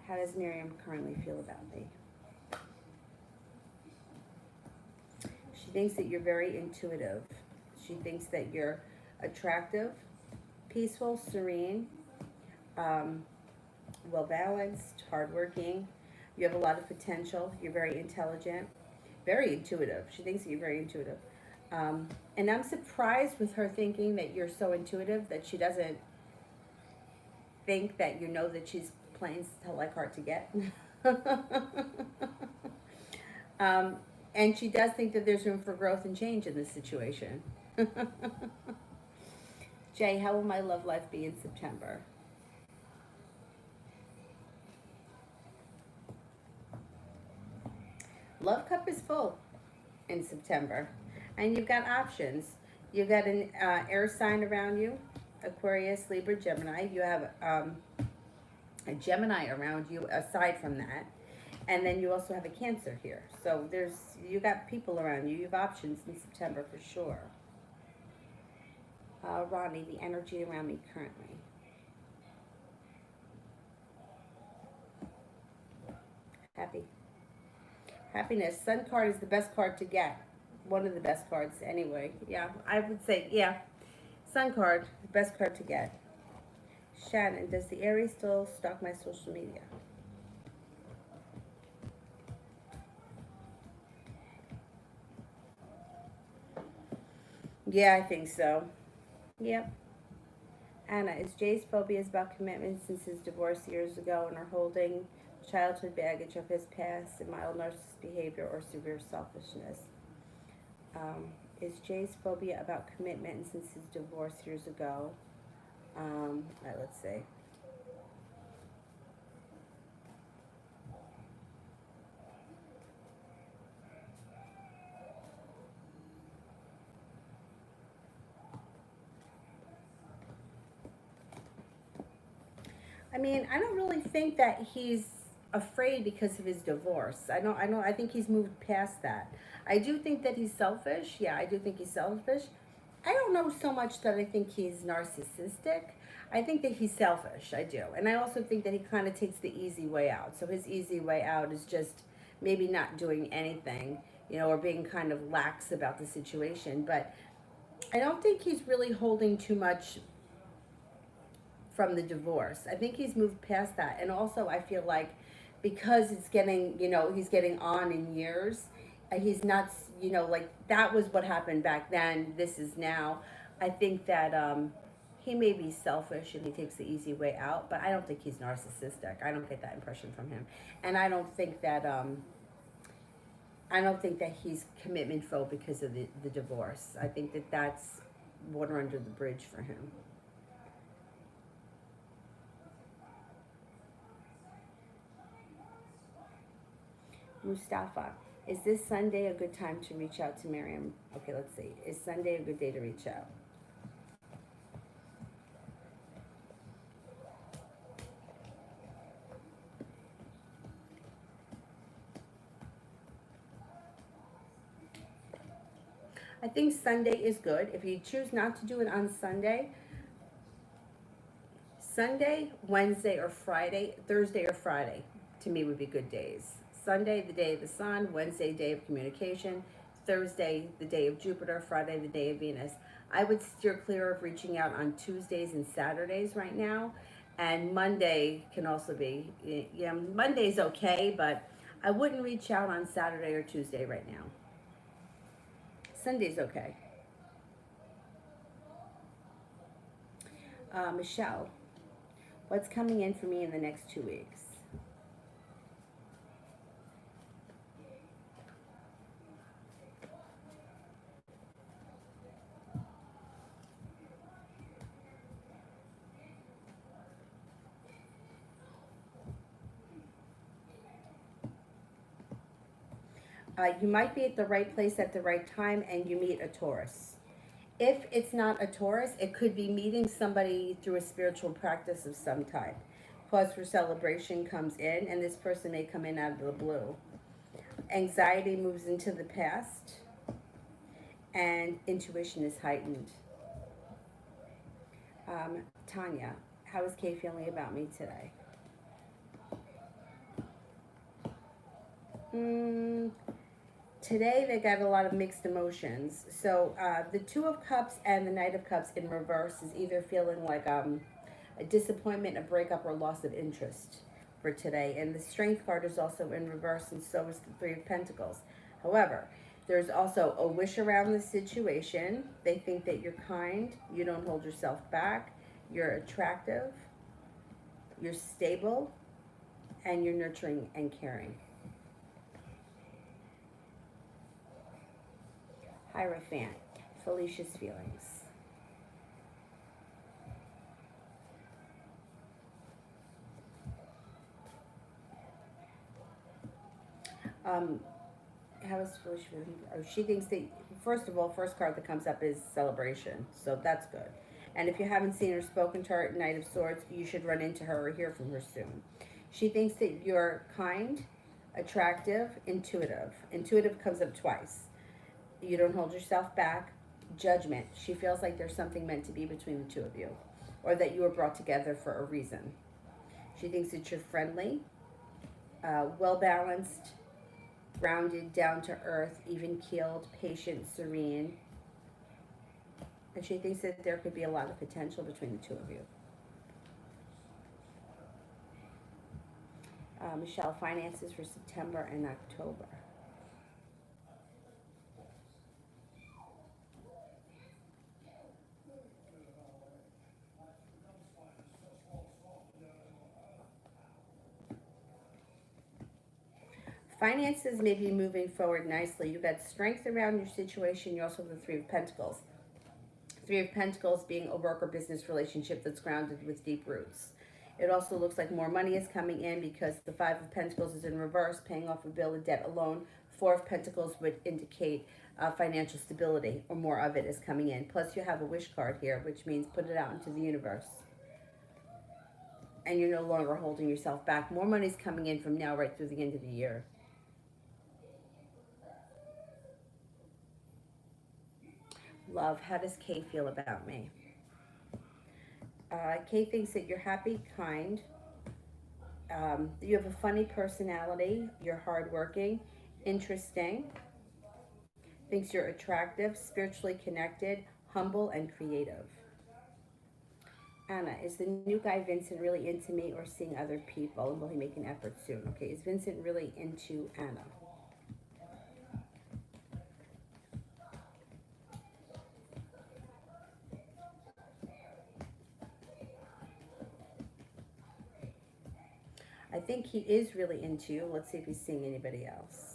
how does Miriam currently feel about me? She thinks that you're very intuitive. She thinks that you're attractive. peaceful, serene, well balanced, hardworking. You have a lot of potential. You're very intelligent, very intuitive. She thinks that you're very intuitive. And I'm surprised with her thinking that you're so intuitive that she doesn't think that you know that she's plain like hard to get. um, and she does think that there's room for growth and change in this situation. Jay, how will my love life be in September? Love cup is full in September. And you've got options. You've got an air sign around you, Aquarius, Libra, Gemini. You have a Gemini around you aside from that. And then you also have a Cancer here. So you got people around you. You have options in September for sure. Ronnie, the energy around me currently. Happy. Happiness. Sun card is the best card to get. One of the best cards anyway. Yeah, I would say, yeah. Sun card, the best card to get. Shannon, does the Aries still stalk my social media? Yeah, I think so. Yep. Anna, is Jay's phobias about commitment since his divorce years ago and are holding childhood baggage of his past and mild narcissistic behavior or severe selfishness? Is Jay's phobia about commitment since his divorce years ago? All right, let's see. I mean, I don't really think that he's afraid because of his divorce. I think he's moved past that. I do think that he's selfish. Yeah, I do think he's selfish. I don't know so much that I think he's narcissistic. I think that he's selfish. I do. And I also think that he kind of takes the easy way out. So his easy way out is just maybe not doing anything, or being kind of lax about the situation. But I don't think he's really holding too much from the divorce. I think he's moved past that. And also I feel like because it's getting, he's getting on in years, he's not, like that was what happened back then. This is now. I think that he may be selfish and he takes the easy way out, but I don't think he's narcissistic. I don't get that impression from him. And I don't think that he's commitment phobic because of the divorce. I think that that's water under the bridge for him. Mustafa, is this Sunday a good time to reach out to Miriam? Okay, let's see. Is Sunday a good day to reach out? I think Sunday is good. If you choose not to do it on Sunday, Wednesday, or Friday, Thursday or Friday, to me would be good days. Sunday, the day of the sun. Wednesday, day of communication. Thursday, the day of Jupiter. Friday, the day of Venus. I would steer clear of reaching out on Tuesdays and Saturdays right now. And Monday can also be, yeah, Monday's okay, but I wouldn't reach out on Saturday or Tuesday right now. Sunday's okay. Michelle, what's coming in for me in the next 2 weeks? You might be at the right place at the right time and you meet a Taurus. If it's not a Taurus, it could be meeting somebody through a spiritual practice of some type. Cause for celebration comes in, and this person may come in out of the blue. Anxiety moves into the past, and intuition is heightened. Tanya, how is Kay feeling about me today? Today they got a lot of mixed emotions. So the Two of Cups and the Knight of Cups in reverse is either feeling like a disappointment, a breakup, or loss of interest for today. And the Strength card is also in reverse, and so is the Three of Pentacles. However, there's also a wish around the situation. They think that you're kind, you don't hold yourself back, you're attractive, you're stable, and you're nurturing and caring. Hierophant, Felicia's feelings. How is Felicia feeling? Oh, she thinks that, first of all, first card that comes up is celebration, so that's good. And if you haven't seen her, spoken to her, Knight of Swords, you should run into her or hear from her soon. She thinks that you're kind, attractive, intuitive. Intuitive comes up twice. You don't hold yourself back. Judgment. She feels like there's something meant to be between the two of you, or that you were brought together for a reason. She thinks that you're friendly, well-balanced, grounded, down to earth, even-keeled, patient, serene. And she thinks that there could be a lot of potential between the two of you. Michelle, finances for September and October. Finances may be moving forward nicely. You've got strength around your situation. You also have the Three of Pentacles. Three of Pentacles being a work or business relationship that's grounded with deep roots. It also looks like more money is coming in because the Five of Pentacles is in reverse, paying off a bill, a debt, a loan. Four of Pentacles would indicate financial stability, or more of it is coming in. Plus you have a wish card here, which means put it out into the universe. And you're no longer holding yourself back. More money's coming in from now right through the end of the year. Love, how does Kay feel about me? Kay thinks that you're happy, kind, you have a funny personality, you're hardworking, interesting, thinks you're attractive, spiritually connected, humble, and creative. Anna, is the new guy Vincent really into me or seeing other people? And will he make an effort soon? Okay, is Vincent really into Anna? I think he is really into you. Let's see if he's seeing anybody else.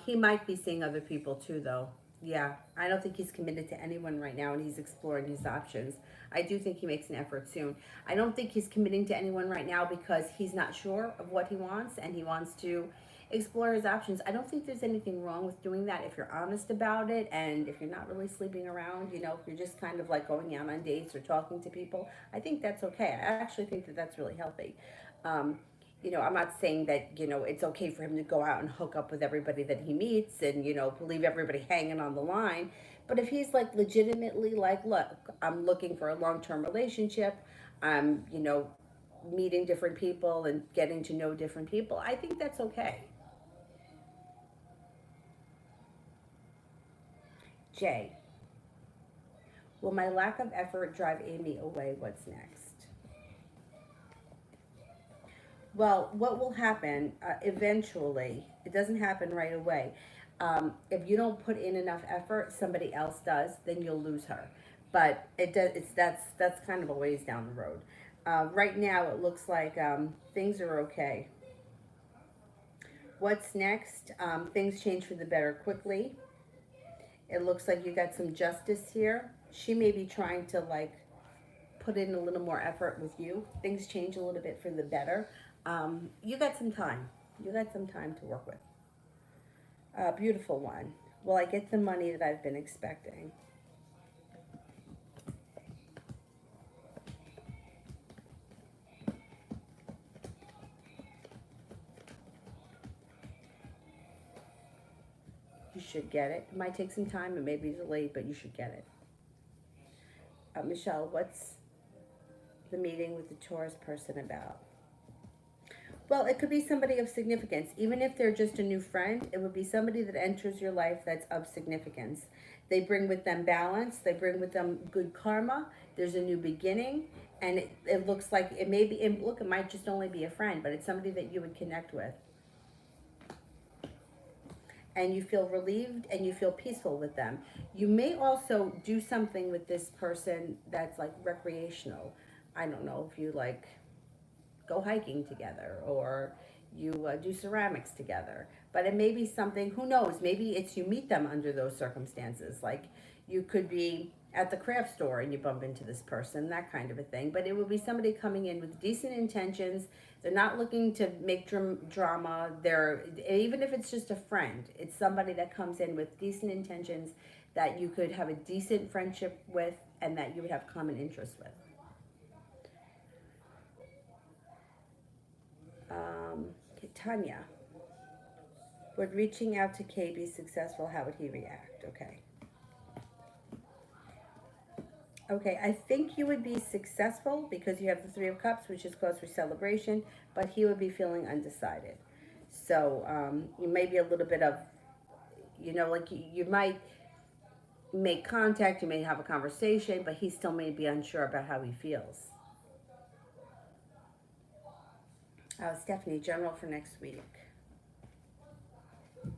He might be seeing other people too, though. Yeah, I don't think he's committed to anyone right now, and he's exploring his options. I do think he makes an effort soon. I don't think he's committing to anyone right now because he's not sure of what he wants, and he wants to explore his options. I don't think there's anything wrong with doing that if you're honest about it, and if you're not really sleeping around, you know, if you're just kind of like going out on dates or talking to people. I think that's okay. I actually think that that's really healthy. You know, I'm not saying that, you know, it's okay for him to go out and hook up with everybody that he meets and, you know, leave everybody hanging on the line. But if he's like legitimately like, look, I'm looking for a long-term relationship, I'm, you know, meeting different people and getting to know different people, I think that's okay. Jay, will my lack of effort drive Amy away? What's next? Well, what will happen eventually, it doesn't happen right away. If you don't put in enough effort, somebody else does, then you'll lose her. But it does. That's kind of a ways down the road. Right now, it looks like things are okay. What's next? Things change for the better quickly. It looks like you got some justice here. She may be trying to like put in a little more effort with you. Things change a little bit for the better. You got some time. You got some time to work with. Beautiful one. Will I get the money that I've been expecting? should get it. It might take some time, it may be delayed, but you should get it. Michelle, what's the meeting with the Taurus person about? Well, it could be somebody of significance. Even if they're just a new friend, it would be somebody that enters your life that's of significance. They bring with them balance. They bring with them good karma. There's a new beginning. And it looks like it may be, and look, it might just only be a friend, but it's somebody that you would connect with. And you feel relieved and you feel peaceful with them. You may also do something with this person that's like recreational. I don't know if you like go hiking together or you do ceramics together, but it may be something, who knows, maybe it's you meet them under those circumstances. Like you could be at the craft store and you bump into this person, that kind of a thing. But it will be somebody coming in with decent intentions. They're not looking to make drama. They're, even if it's just a friend, it's somebody that comes in with decent intentions that you could have a decent friendship with and that you would have common interests with. Tanya, would reaching out to Kay be successful? How would he react? Okay. Okay, I think you would be successful because you have the Three of Cups, which is cause for celebration, but he would be feeling undecided. So you may be a little bit of, you know, like you might make contact, you may have a conversation, but he still may be unsure about how he feels. Stephanie, general for next week. All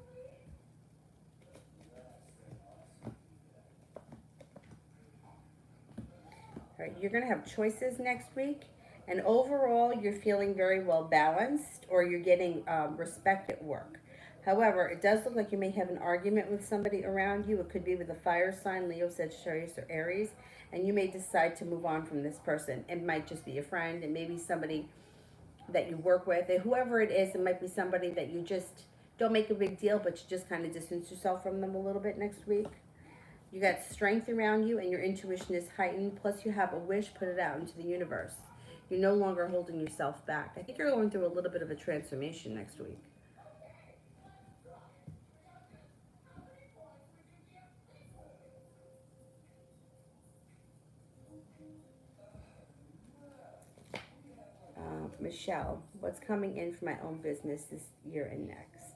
right, you're going to have choices next week, and overall, you're feeling very well balanced, or you're getting respect at work. However, it does look like you may have an argument with somebody around you. It could be with a fire sign, Leo, Sagittarius, or Aries, and you may decide to move on from this person. It might just be a friend, it may be somebody that you work with, and whoever it is, it might be somebody that you just don't make a big deal, but you just kind of distance yourself from them a little bit next week. You got strength around you and your intuition is heightened, plus you have a wish, put it out into the universe. You're no longer holding yourself back. I think you're going through a little bit of a transformation next week. Michelle, what's coming in for my own business this year and next?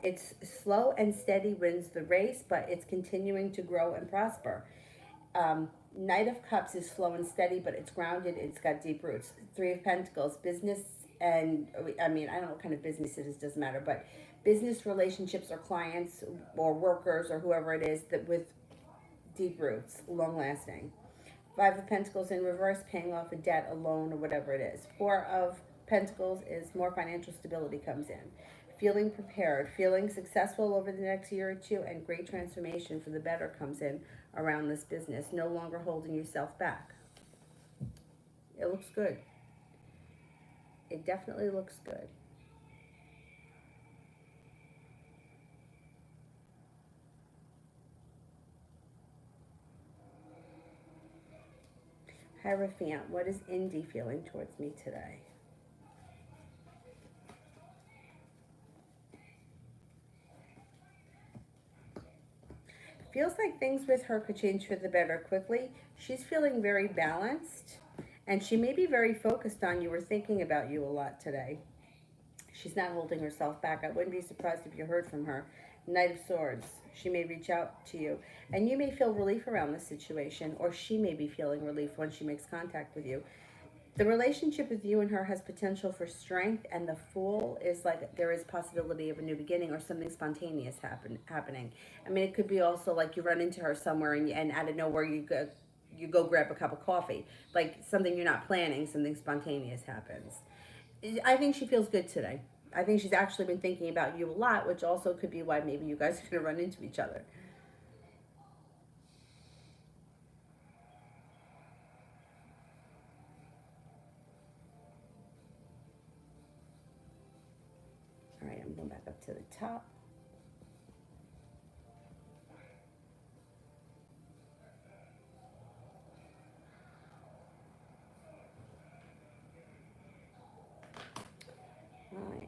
It's slow and steady wins the race, but it's continuing to grow and prosper. Knight of Cups is slow and steady, but it's grounded. It's got deep roots. Three of Pentacles, business, and I mean, I don't know what kind of business it is, doesn't matter, but business relationships or clients or workers or whoever it is that with deep roots, long lasting. Five of Pentacles in reverse, paying off a debt, a loan, or whatever it is. Four of Pentacles is more financial stability comes in. Feeling prepared, feeling successful over the next year or two, and great transformation for the better comes in around this business. No longer holding yourself back. It looks good. It definitely looks good. Hierophant, what is Indy feeling towards me today? Feels like things with her could change for the better quickly. She's feeling very balanced, and she may be very focused on you or thinking about you a lot today. She's not holding herself back. I wouldn't be surprised if you heard from her. Knight of Swords. She may reach out to you, and you may feel relief around the situation, or she may be feeling relief when she makes contact with you. The relationship with you and her has potential for strength, and the Fool is like there is possibility of a new beginning or something spontaneous happening. I mean, it could be also like you run into her somewhere and out of nowhere you go grab a cup of coffee. Like something you're not planning, something spontaneous happens. I think she feels good today. I think she's actually been thinking about you a lot, which also could be why maybe you guys are going to run into each other. All right, I'm going back up to the top.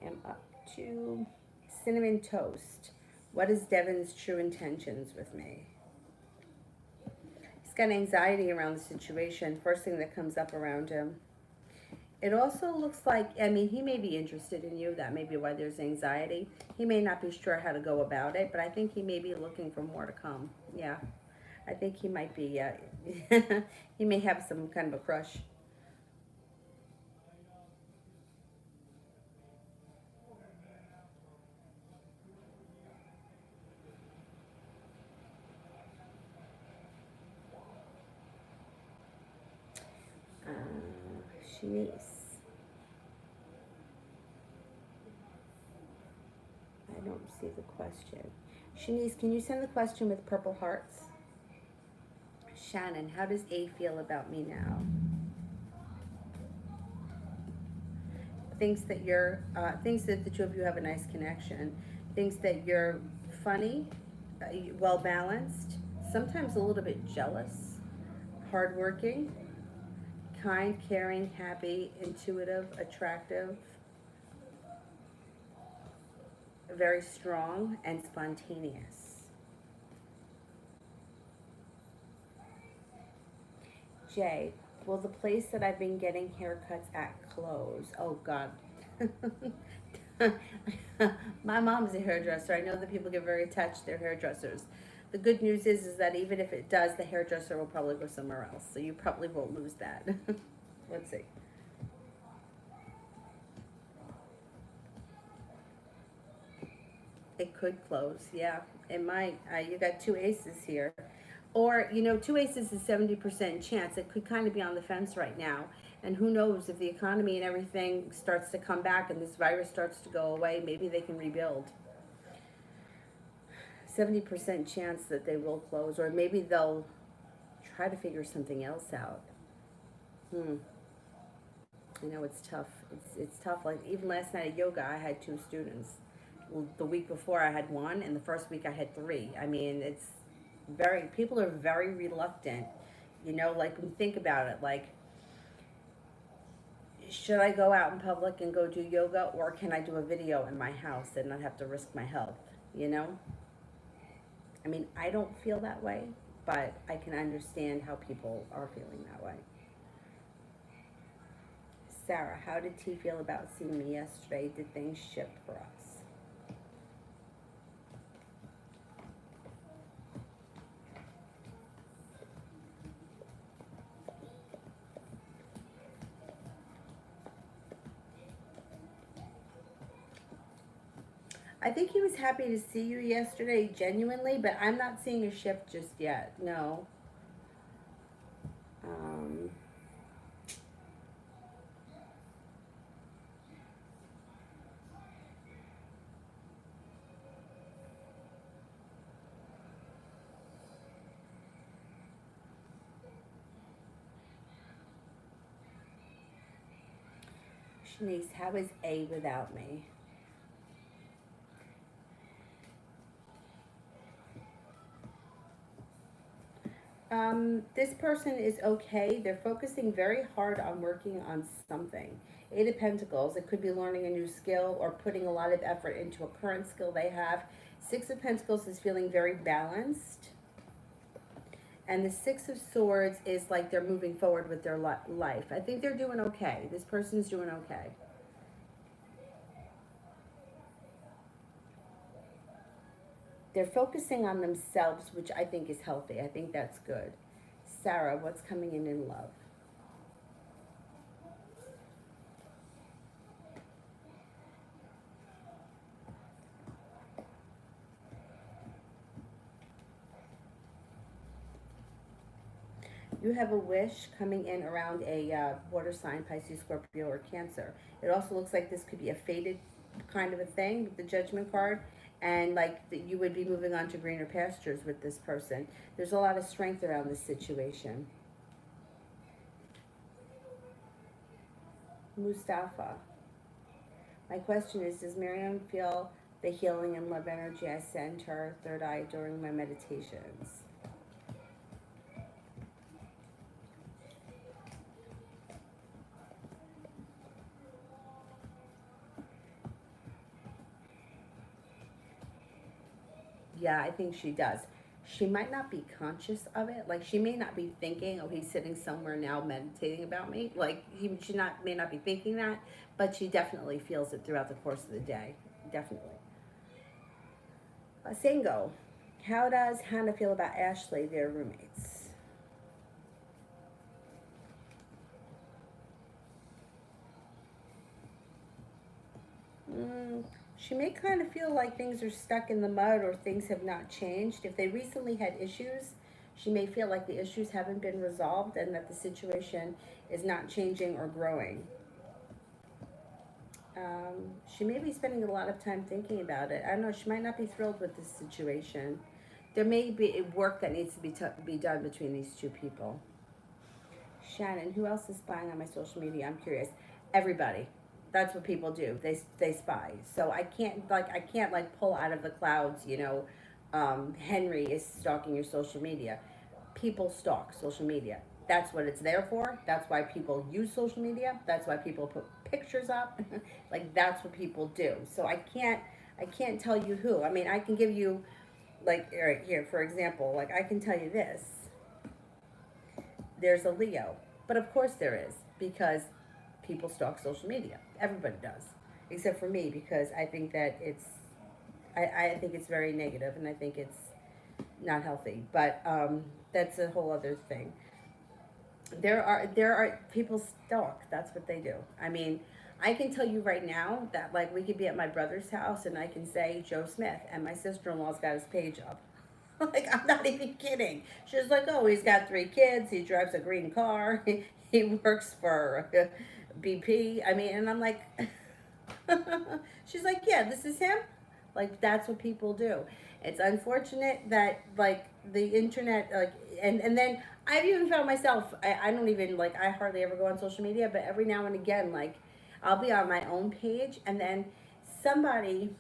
I am up to cinnamon toast. What is Devin's true intentions with me? He's got anxiety around the situation. First thing that comes up around him. It also looks like, I mean, he may be interested in you. That may be why there's anxiety. He may not be sure how to go about it, but I think he may be looking for more to come. Yeah, I think he might be, he may have some kind of a crush. Shanice. I don't see the question. Shanice, can you send the question with purple hearts? Shannon, how does A feel about me now? Thinks that thinks that the two of you have a nice connection. Thinks that you're funny, well balanced, sometimes a little bit jealous, hardworking, kind, caring, happy, intuitive, attractive, very strong, and spontaneous. Jay, will the place that I've been getting haircuts at close? Oh, God. My mom's a hairdresser. I know that people get very attached to their hairdressers. The good news is that even if it does, the hairdresser will probably go somewhere else. So you probably won't lose that. Let's see. It could close, yeah. It might. You got two aces here. Or, you know, two aces is 70% chance. It could kind of be on the fence right now. And who knows, if the economy and everything starts to come back and this virus starts to go away, maybe they can rebuild. 70% chance that they will close, or maybe they'll try to figure something else out. I know it's tough. It's tough. Like even last night at yoga, I had two students. Well, the week before I had one, and the first week I had three. I mean, it's people are very reluctant. You know, like when you think about it, like, should I go out in public and go do yoga, or can I do a video in my house and not have to risk my health? You know? I mean, I don't feel that way, but I can understand how people are feeling that way. Sarah, how did T feel about seeing me yesterday? Did things shift for us? I think he was happy to see you yesterday, genuinely, but I'm not seeing a shift just yet. No. Shanice, how is A without me? This person is okay. They're focusing very hard on working on something. Eight of Pentacles, it could be learning a new skill or putting a lot of effort into a current skill they have. Six of Pentacles is feeling very balanced. And the Six of Swords is like they're moving forward with their life. I think they're doing okay. This person's doing okay. They're focusing on themselves, which I think is healthy. I think that's good. Sarah, what's coming in love? You have a wish coming in around a water sign, Pisces, Scorpio, or Cancer. It also looks like this could be a fated kind of a thing with the Judgment card. And like that you would be moving on to greener pastures with this person. There's a lot of strength around this situation. Mustafa. My question is, does Miriam feel the healing and love energy I send her third eye during my meditations? Yeah, I think she does. She might not be conscious of it. Like she may not be thinking, "Oh, he's sitting somewhere now meditating about me." Like she not may not be thinking that, but she definitely feels it throughout the course of the day. Definitely. Sango, how does Hannah feel about Ashley, their roommates? Mm, she may kind of feel like things are stuck in the mud or things have not changed. If they recently had issues, she may feel like the issues haven't been resolved and that the situation is not changing or growing. She may be spending a lot of time thinking about it. I don't know. She might not be thrilled with this situation. There may be work that needs to be done between these two people. Shannon, who else is spying on my social media? I'm curious. Everybody. That's what people do. They spy. So I can't like pull out of the clouds. Henry is stalking your social media. People stalk social media. That's what it's there for. That's why people use social media. That's why people put pictures up. Like that's what people do. So I can't tell you who. I mean, I can give you like right here for example. Like I can tell you this. There's a Leo. But of course there is, because people stalk social media. Everybody does. Except for me, because I think that I think it's very negative and I think it's not healthy. But that's a whole other thing. There are people stalk. That's what they do. I mean, I can tell you right now that like we could be at my brother's house and I can say Joe Smith and my sister-in-law's got his page up. Like I'm not even kidding. She's like, oh, he's got 3 kids. He drives a green car. He works for BP. I mean, and I'm like, she's like, yeah, this is him. Like that's what people do. It's unfortunate that like the internet, like, and then I've even found myself. I don't even like. I hardly ever go on social media, but every now and again, like, I'll be on my own page, and then somebody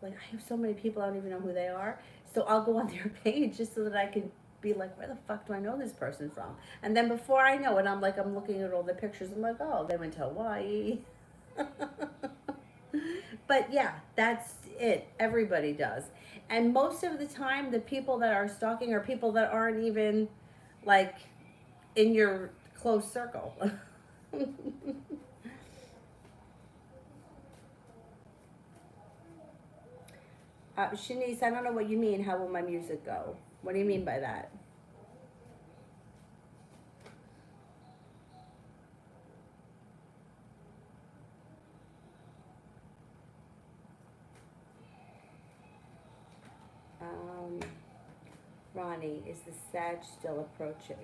like I have so many people I don't even know who they are. So I'll go on their page just so that I can be like, where the fuck do I know this person from? And then before I know it, I'm looking at all the pictures. I'm like, oh, they went to Hawaii. But yeah, that's it. Everybody does. And most of the time, the people that are stalking are people that aren't even like in your close circle. Shanice, I don't know what you mean. How will my music go? What do you mean by that? Um, Ronnie, is the Sag still approaching?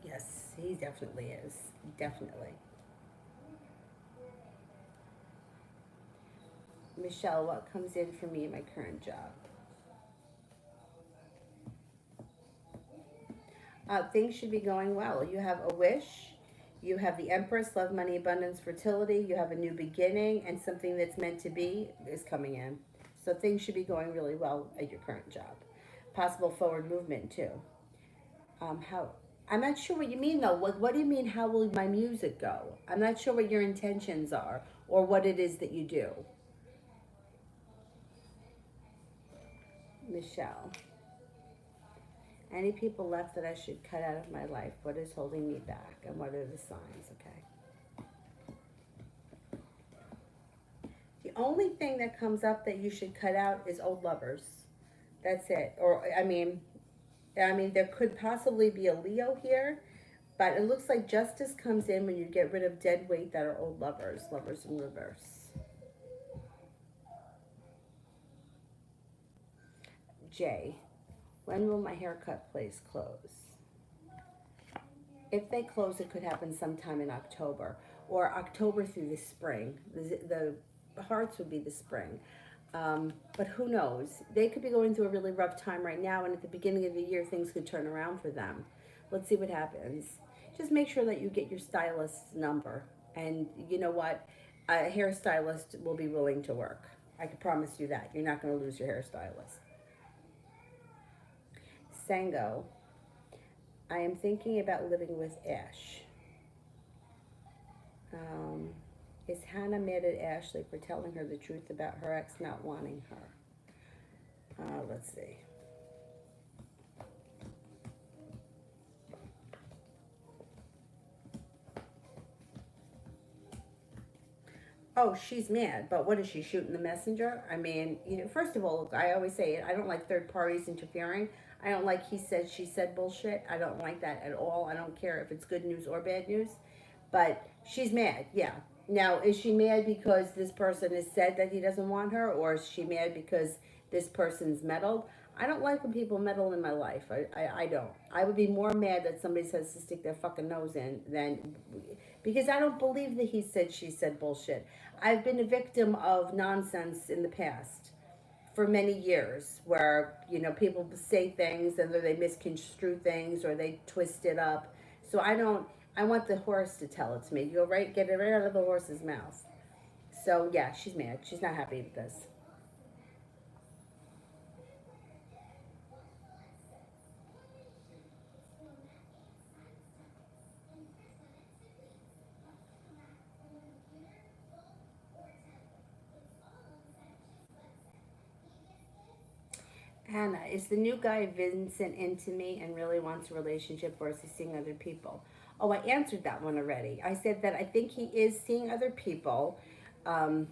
Yes, he definitely is. Definitely. Michelle, what comes in for me in my current job? Things should be going well. You have a wish. You have the Empress, love, money, abundance, fertility. You have a new beginning, and something that's meant to be is coming in. So things should be going really well at your current job. Possible forward movement too. How? I'm not sure what you mean though. What do you mean? How will my music go? I'm not sure what your intentions are or what it is that you do, Michelle. Any people left that I should cut out of my life? What is holding me back, and what are the signs? Okay. The only thing that comes up that you should cut out is old lovers. That's it. Or I mean, there could possibly be a Leo here, but it looks like justice comes in when you get rid of dead weight that are old lovers, lovers in reverse. J. When will my haircut place close? If they close, it could happen sometime in October or October through the spring. The hearts would be the spring. But who knows? They could be going through a really rough time right now, and at the beginning of the year, things could turn around for them. Let's see what happens. Just make sure that you get your stylist's number. And you know what? A hairstylist will be willing to work. I can promise you that. You're not going to lose your hairstylist. Sango, I am thinking about living with Ash. Um, is Hannah mad at Ashley for telling her the truth about her ex not wanting her? Let's see. Oh, she's mad, but what is she shooting the messenger? I mean, first of all, look, I always say it. I don't like third parties interfering. I don't like he said, she said bullshit. I don't like that at all. I don't care if it's good news or bad news. But she's mad, yeah. Now, is she mad because this person has said that he doesn't want her, or is she mad because this person's meddled? I don't like when people meddle in my life. I don't. I would be more mad that somebody says to stick their fucking nose in than because I don't believe that he said she said bullshit. I've been a victim of nonsense in the past for many years where, people say things and they misconstrue things or they twist it up. So I want the horse to tell it to me. You go right, get it right out of the horse's mouth. So yeah, she's mad. She's not happy with this. Hannah, is the new guy Vincent into me and really wants a relationship or is he seeing other people? Oh, I answered that one already. I said that I think he is seeing other people, um,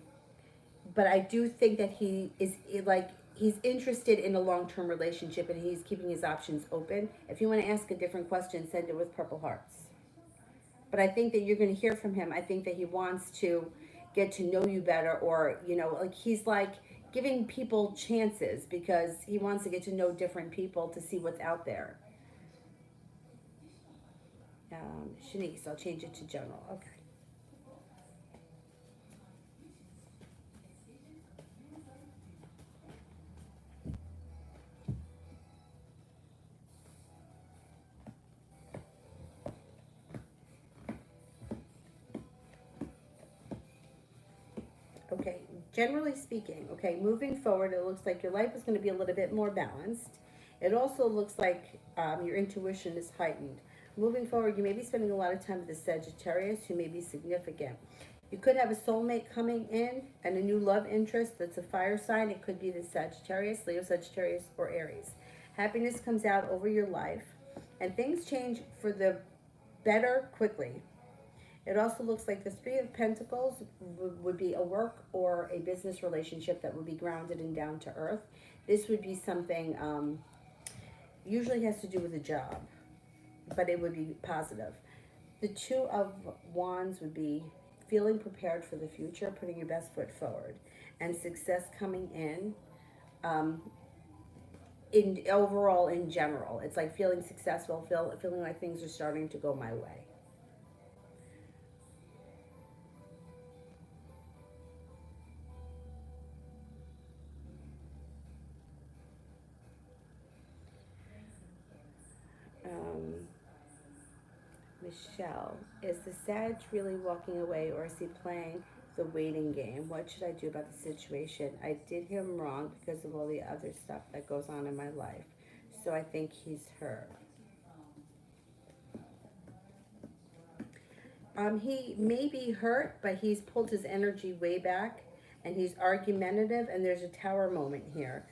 but I do think that he is like he's interested in a long-term relationship and he's keeping his options open. If you want to ask a different question, send it with purple hearts. But I think that you're going to hear from him. I think that he wants to get to know you better, or like he's like giving people chances because he wants to get to know different people to see what's out there. Shanice, I'll change it to general. Okay. Okay. Generally speaking, okay, moving forward, it looks like your life is going to be a little bit more balanced. It also looks like your intuition is heightened. Moving forward, you may be spending a lot of time with the Sagittarius who may be significant. You could have a soulmate coming in and a new love interest that's a fire sign. It could be the Sagittarius, Leo, Sagittarius, or Aries. Happiness comes out over your life, and things change for the better quickly. It also looks like the Three of Pentacles would be a work or a business relationship that would be grounded and down to earth. This would be something usually has to do with a job, but it would be positive. The Two of Wands would be feeling prepared for the future, putting your best foot forward, and success coming um, in overall in general. It's like feeling successful, feeling like things are starting to go my way. Um, Michelle, is the Sag really walking away or is he playing the waiting game? What should I do about the situation? I did him wrong because of all the other stuff that goes on in my life. So I think he's hurt. He may be hurt, but he's pulled his energy way back and he's argumentative and there's a tower moment here.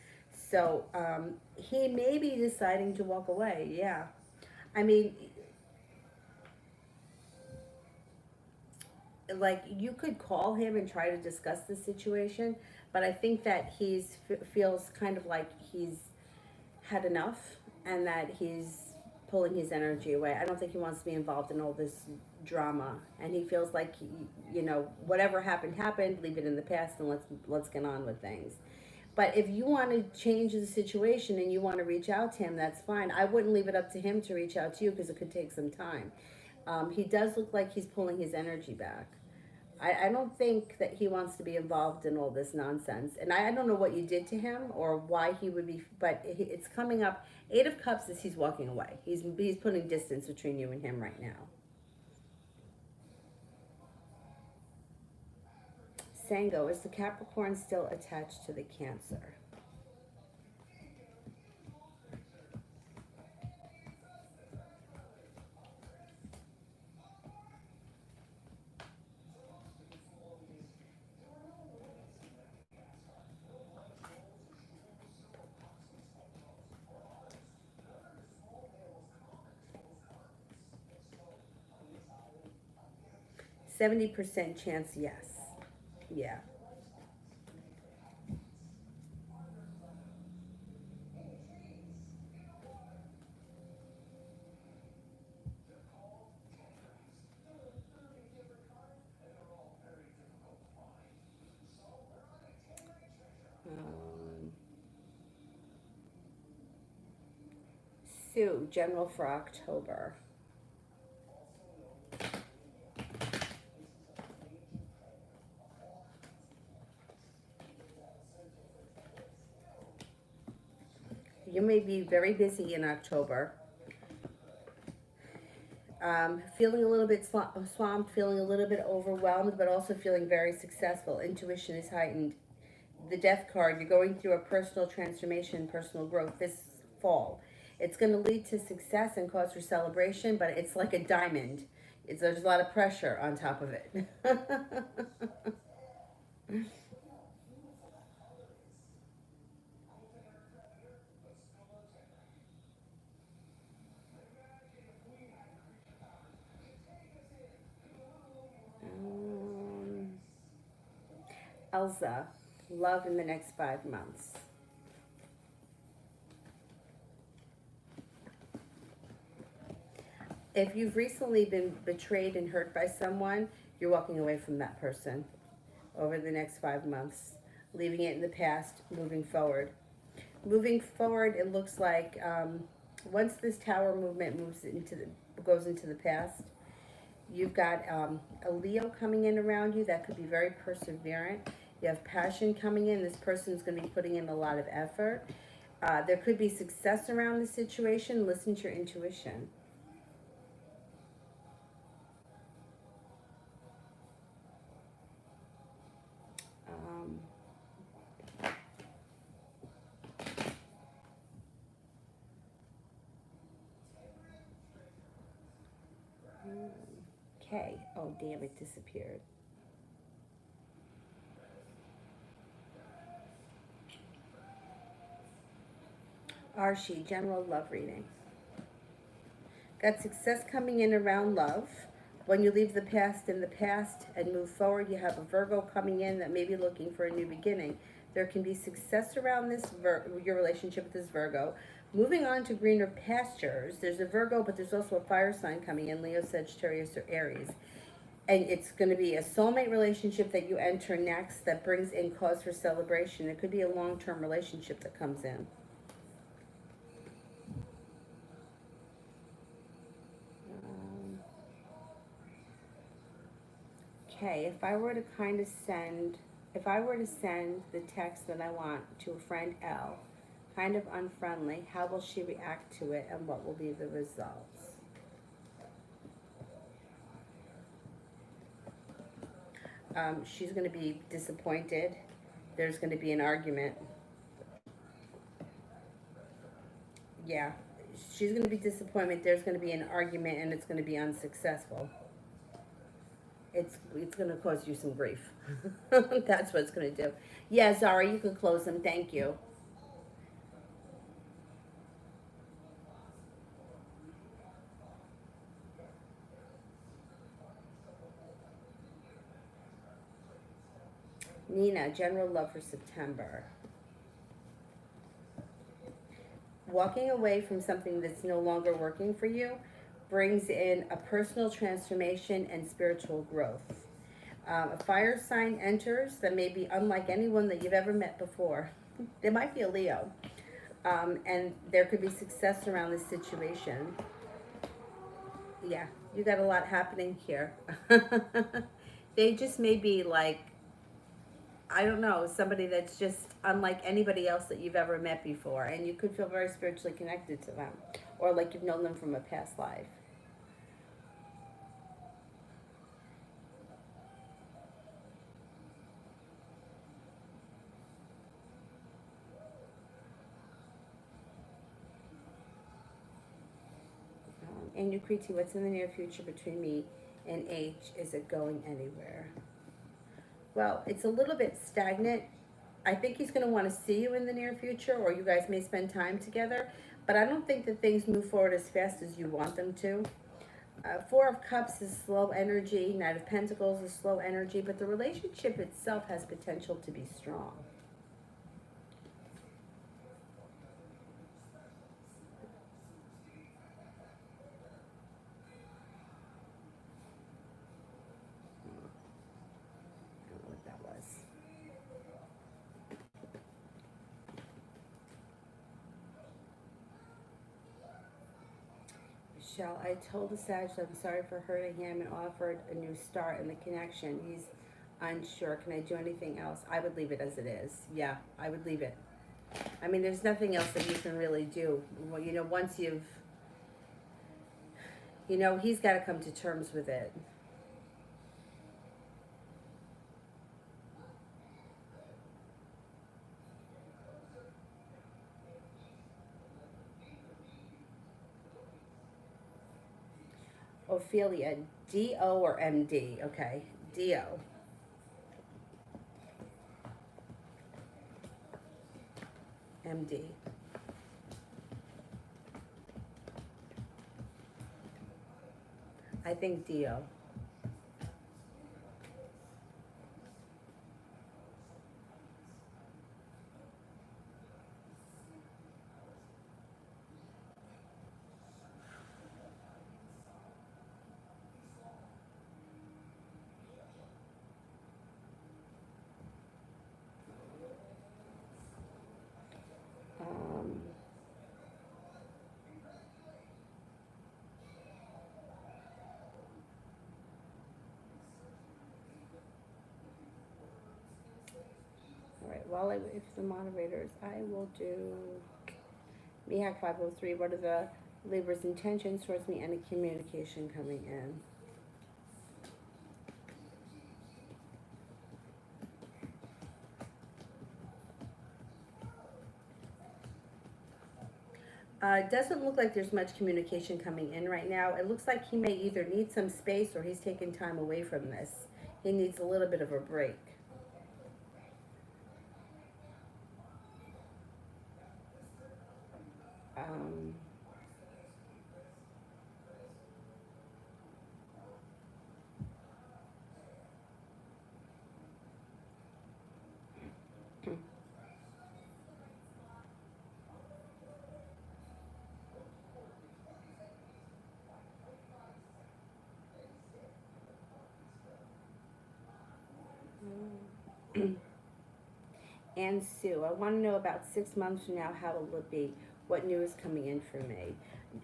So he may be deciding to walk away. Yeah. I mean, like you could call him and try to discuss the situation, but I think that feels kind of like he's had enough and that he's pulling his energy away. I don't think he wants to be involved in all this drama, and he feels like whatever happened happened. Leave it in the past and let's get on with things. But if you want to change the situation and you want to reach out to him, that's fine. I wouldn't leave it up to him to reach out to you because it could take some time. He does look like he's pulling his energy back. I don't think that he wants to be involved in all this nonsense. And I don't know what you did to him or why he would be, but it's coming up. Eight of Cups is he's walking away. He's putting distance between you and him right now. Sango, is the Capricorn still attached to the Cancer? 70% chance yes. Yeah. Um, Sue, general for October. You may be very busy in October. Feeling a little bit swamped, feeling a little bit overwhelmed, but also feeling very successful. Intuition is heightened. The death card, you're going through a personal transformation, personal growth this fall. It's going to lead to success and cause for celebration, but it's like a diamond. There's a lot of pressure on top of it. um, Elsa, love in the next 5 months. If you've recently been betrayed and hurt by someone, you're walking away from that person over the next 5 months, leaving it in the past, moving forward. Moving forward, it looks like once this tower movement goes into the past, you've got a Leo coming in around you that could be very perseverant. You have passion coming in. This person's going to be putting in a lot of effort. There could be success around the situation. Listen to your intuition. Um, okay. Oh, damn, it disappeared. Archie, general love reading. Got success coming in around love. When you leave the past in the past and move forward, you have a Virgo coming in that may be looking for a new beginning. There can be success around your relationship with this Virgo. Moving on to greener pastures, there's a Virgo, but there's also a fire sign coming in, Leo, Sagittarius, or Aries. And it's going to be a soulmate relationship that you enter next that brings in cause for celebration. It could be a long-term relationship that comes in. Um, Okay, if I were to send the text that I want to a friend L, kind of unfriendly, how will she react to it and what will be the results? She's going to be disappointed. There's going to be an argument. Yeah, she's going to be disappointed. There's going to be an argument and it's going to be unsuccessful. It's going to cause you some grief. That's what it's going to do. Yeah, Zara, you can close them. Thank you. Nina, general love for September. Walking away from something that's no longer working for you brings in a personal transformation and spiritual growth. A fire sign enters that may be unlike anyone that you've ever met before. There might be a Leo. And there could be success around this situation. Yeah, you got a lot happening here. They just may be like, I don't know, somebody that's just unlike anybody else that you've ever met before. And you could feel very spiritually connected to them. Or like you've known them from a past life. And Yukriti, what's in the near future between me and H? Is it going anywhere? Well, it's a little bit stagnant. I think he's going to want to see you in the near future, or you guys may spend time together. But I don't think that things move forward as fast as you want them to. Four of Cups is slow energy. Knight of Pentacles is slow energy, but the relationship itself has potential to be strong. I don't know what that was. Michelle, I told the Sag I'm sorry for hurting him and offered a new start in the connection. He's unsure. Can I do anything else? I would leave it as it is. Yeah, I would leave it. I mean, there's nothing else that you can really do. Well, you know, once you've, you know, he's got to come to terms with it. Ophelia, D-O or M-D? Okay, D-O. M-D. I think D-O. Um, all right, while I wait for the moderators, I will do Mihak 503. What are the Libra's intentions towards me and a communication coming in? It doesn't look like there's much communication coming in right now. It looks like he may either need some space or he's taking time away from this. He needs a little bit of a break. Um, and Sue, I want to know about 6 months from now, how will it be? What new is coming in for me?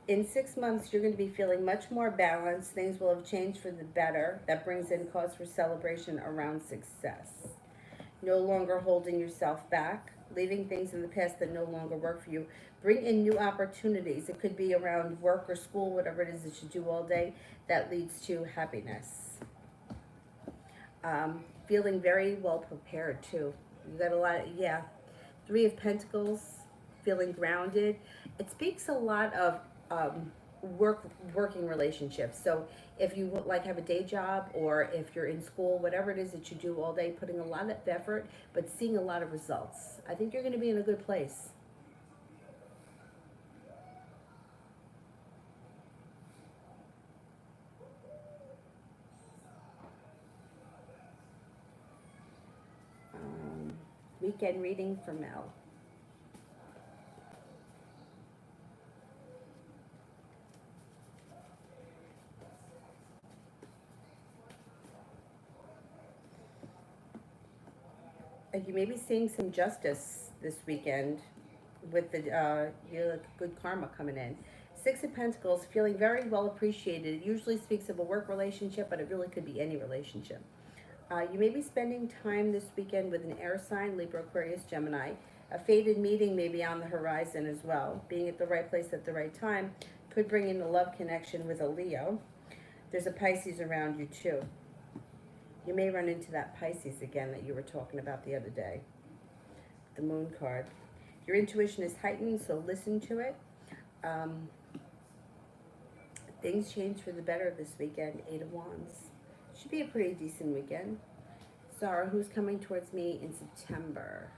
In 6 months, you're going to be feeling much more balanced. Things will have changed for the better. That brings in cause for celebration around success. No longer holding yourself back, leaving things in the past that no longer work for you. Bring in new opportunities. It could be around work or school, whatever it is that you do all day, that leads to happiness. Feeling very well prepared too. You got a lot, yeah. Three of Pentacles, feeling grounded. It speaks a lot of working relationships. So if you like have a day job or if you're in school, whatever it is that you do all day, putting a lot of effort but seeing a lot of results, I think you're going to be in a good place. Weekend reading for Mel. You may be seeing some justice this weekend with the good karma coming in. Six of Pentacles, feeling very well appreciated. It usually speaks of a work relationship, but it really could be any relationship. You may be spending time this weekend with an air sign, Libra, Aquarius, Gemini. A fated meeting may be on the horizon as well. Being at the right place at the right time could bring in a love connection with a Leo. There's a Pisces around you too. You may run into that Pisces again that you were talking about the other day. The Moon card. Your intuition is heightened, so listen to it. Things change for the better this weekend. Eight of Wands. Should be a pretty decent weekend. Sarah, who's coming towards me in September?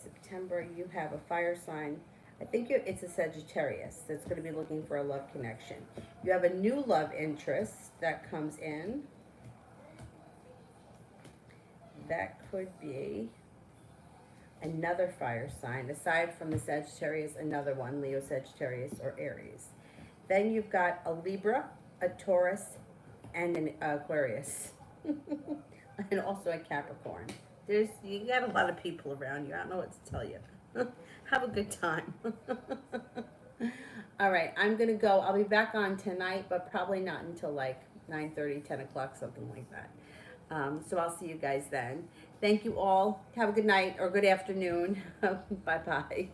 September, you have a fire sign, I think it's a Sagittarius that's going to be looking for a love connection. You have a new love interest that comes in. That could be another fire sign, aside from the Sagittarius, another one, Leo, Sagittarius, or Aries. Then you've got a Libra, a Taurus, and an Aquarius. And also a Capricorn. You got a lot of people around you. I don't know what to tell you. Have a good time. All right, I'm gonna go. I'll be back on tonight, but probably not until like 9:30, 10 o'clock, something like that. So I'll see you guys then. Thank you all. Have a good night or good afternoon. Bye bye.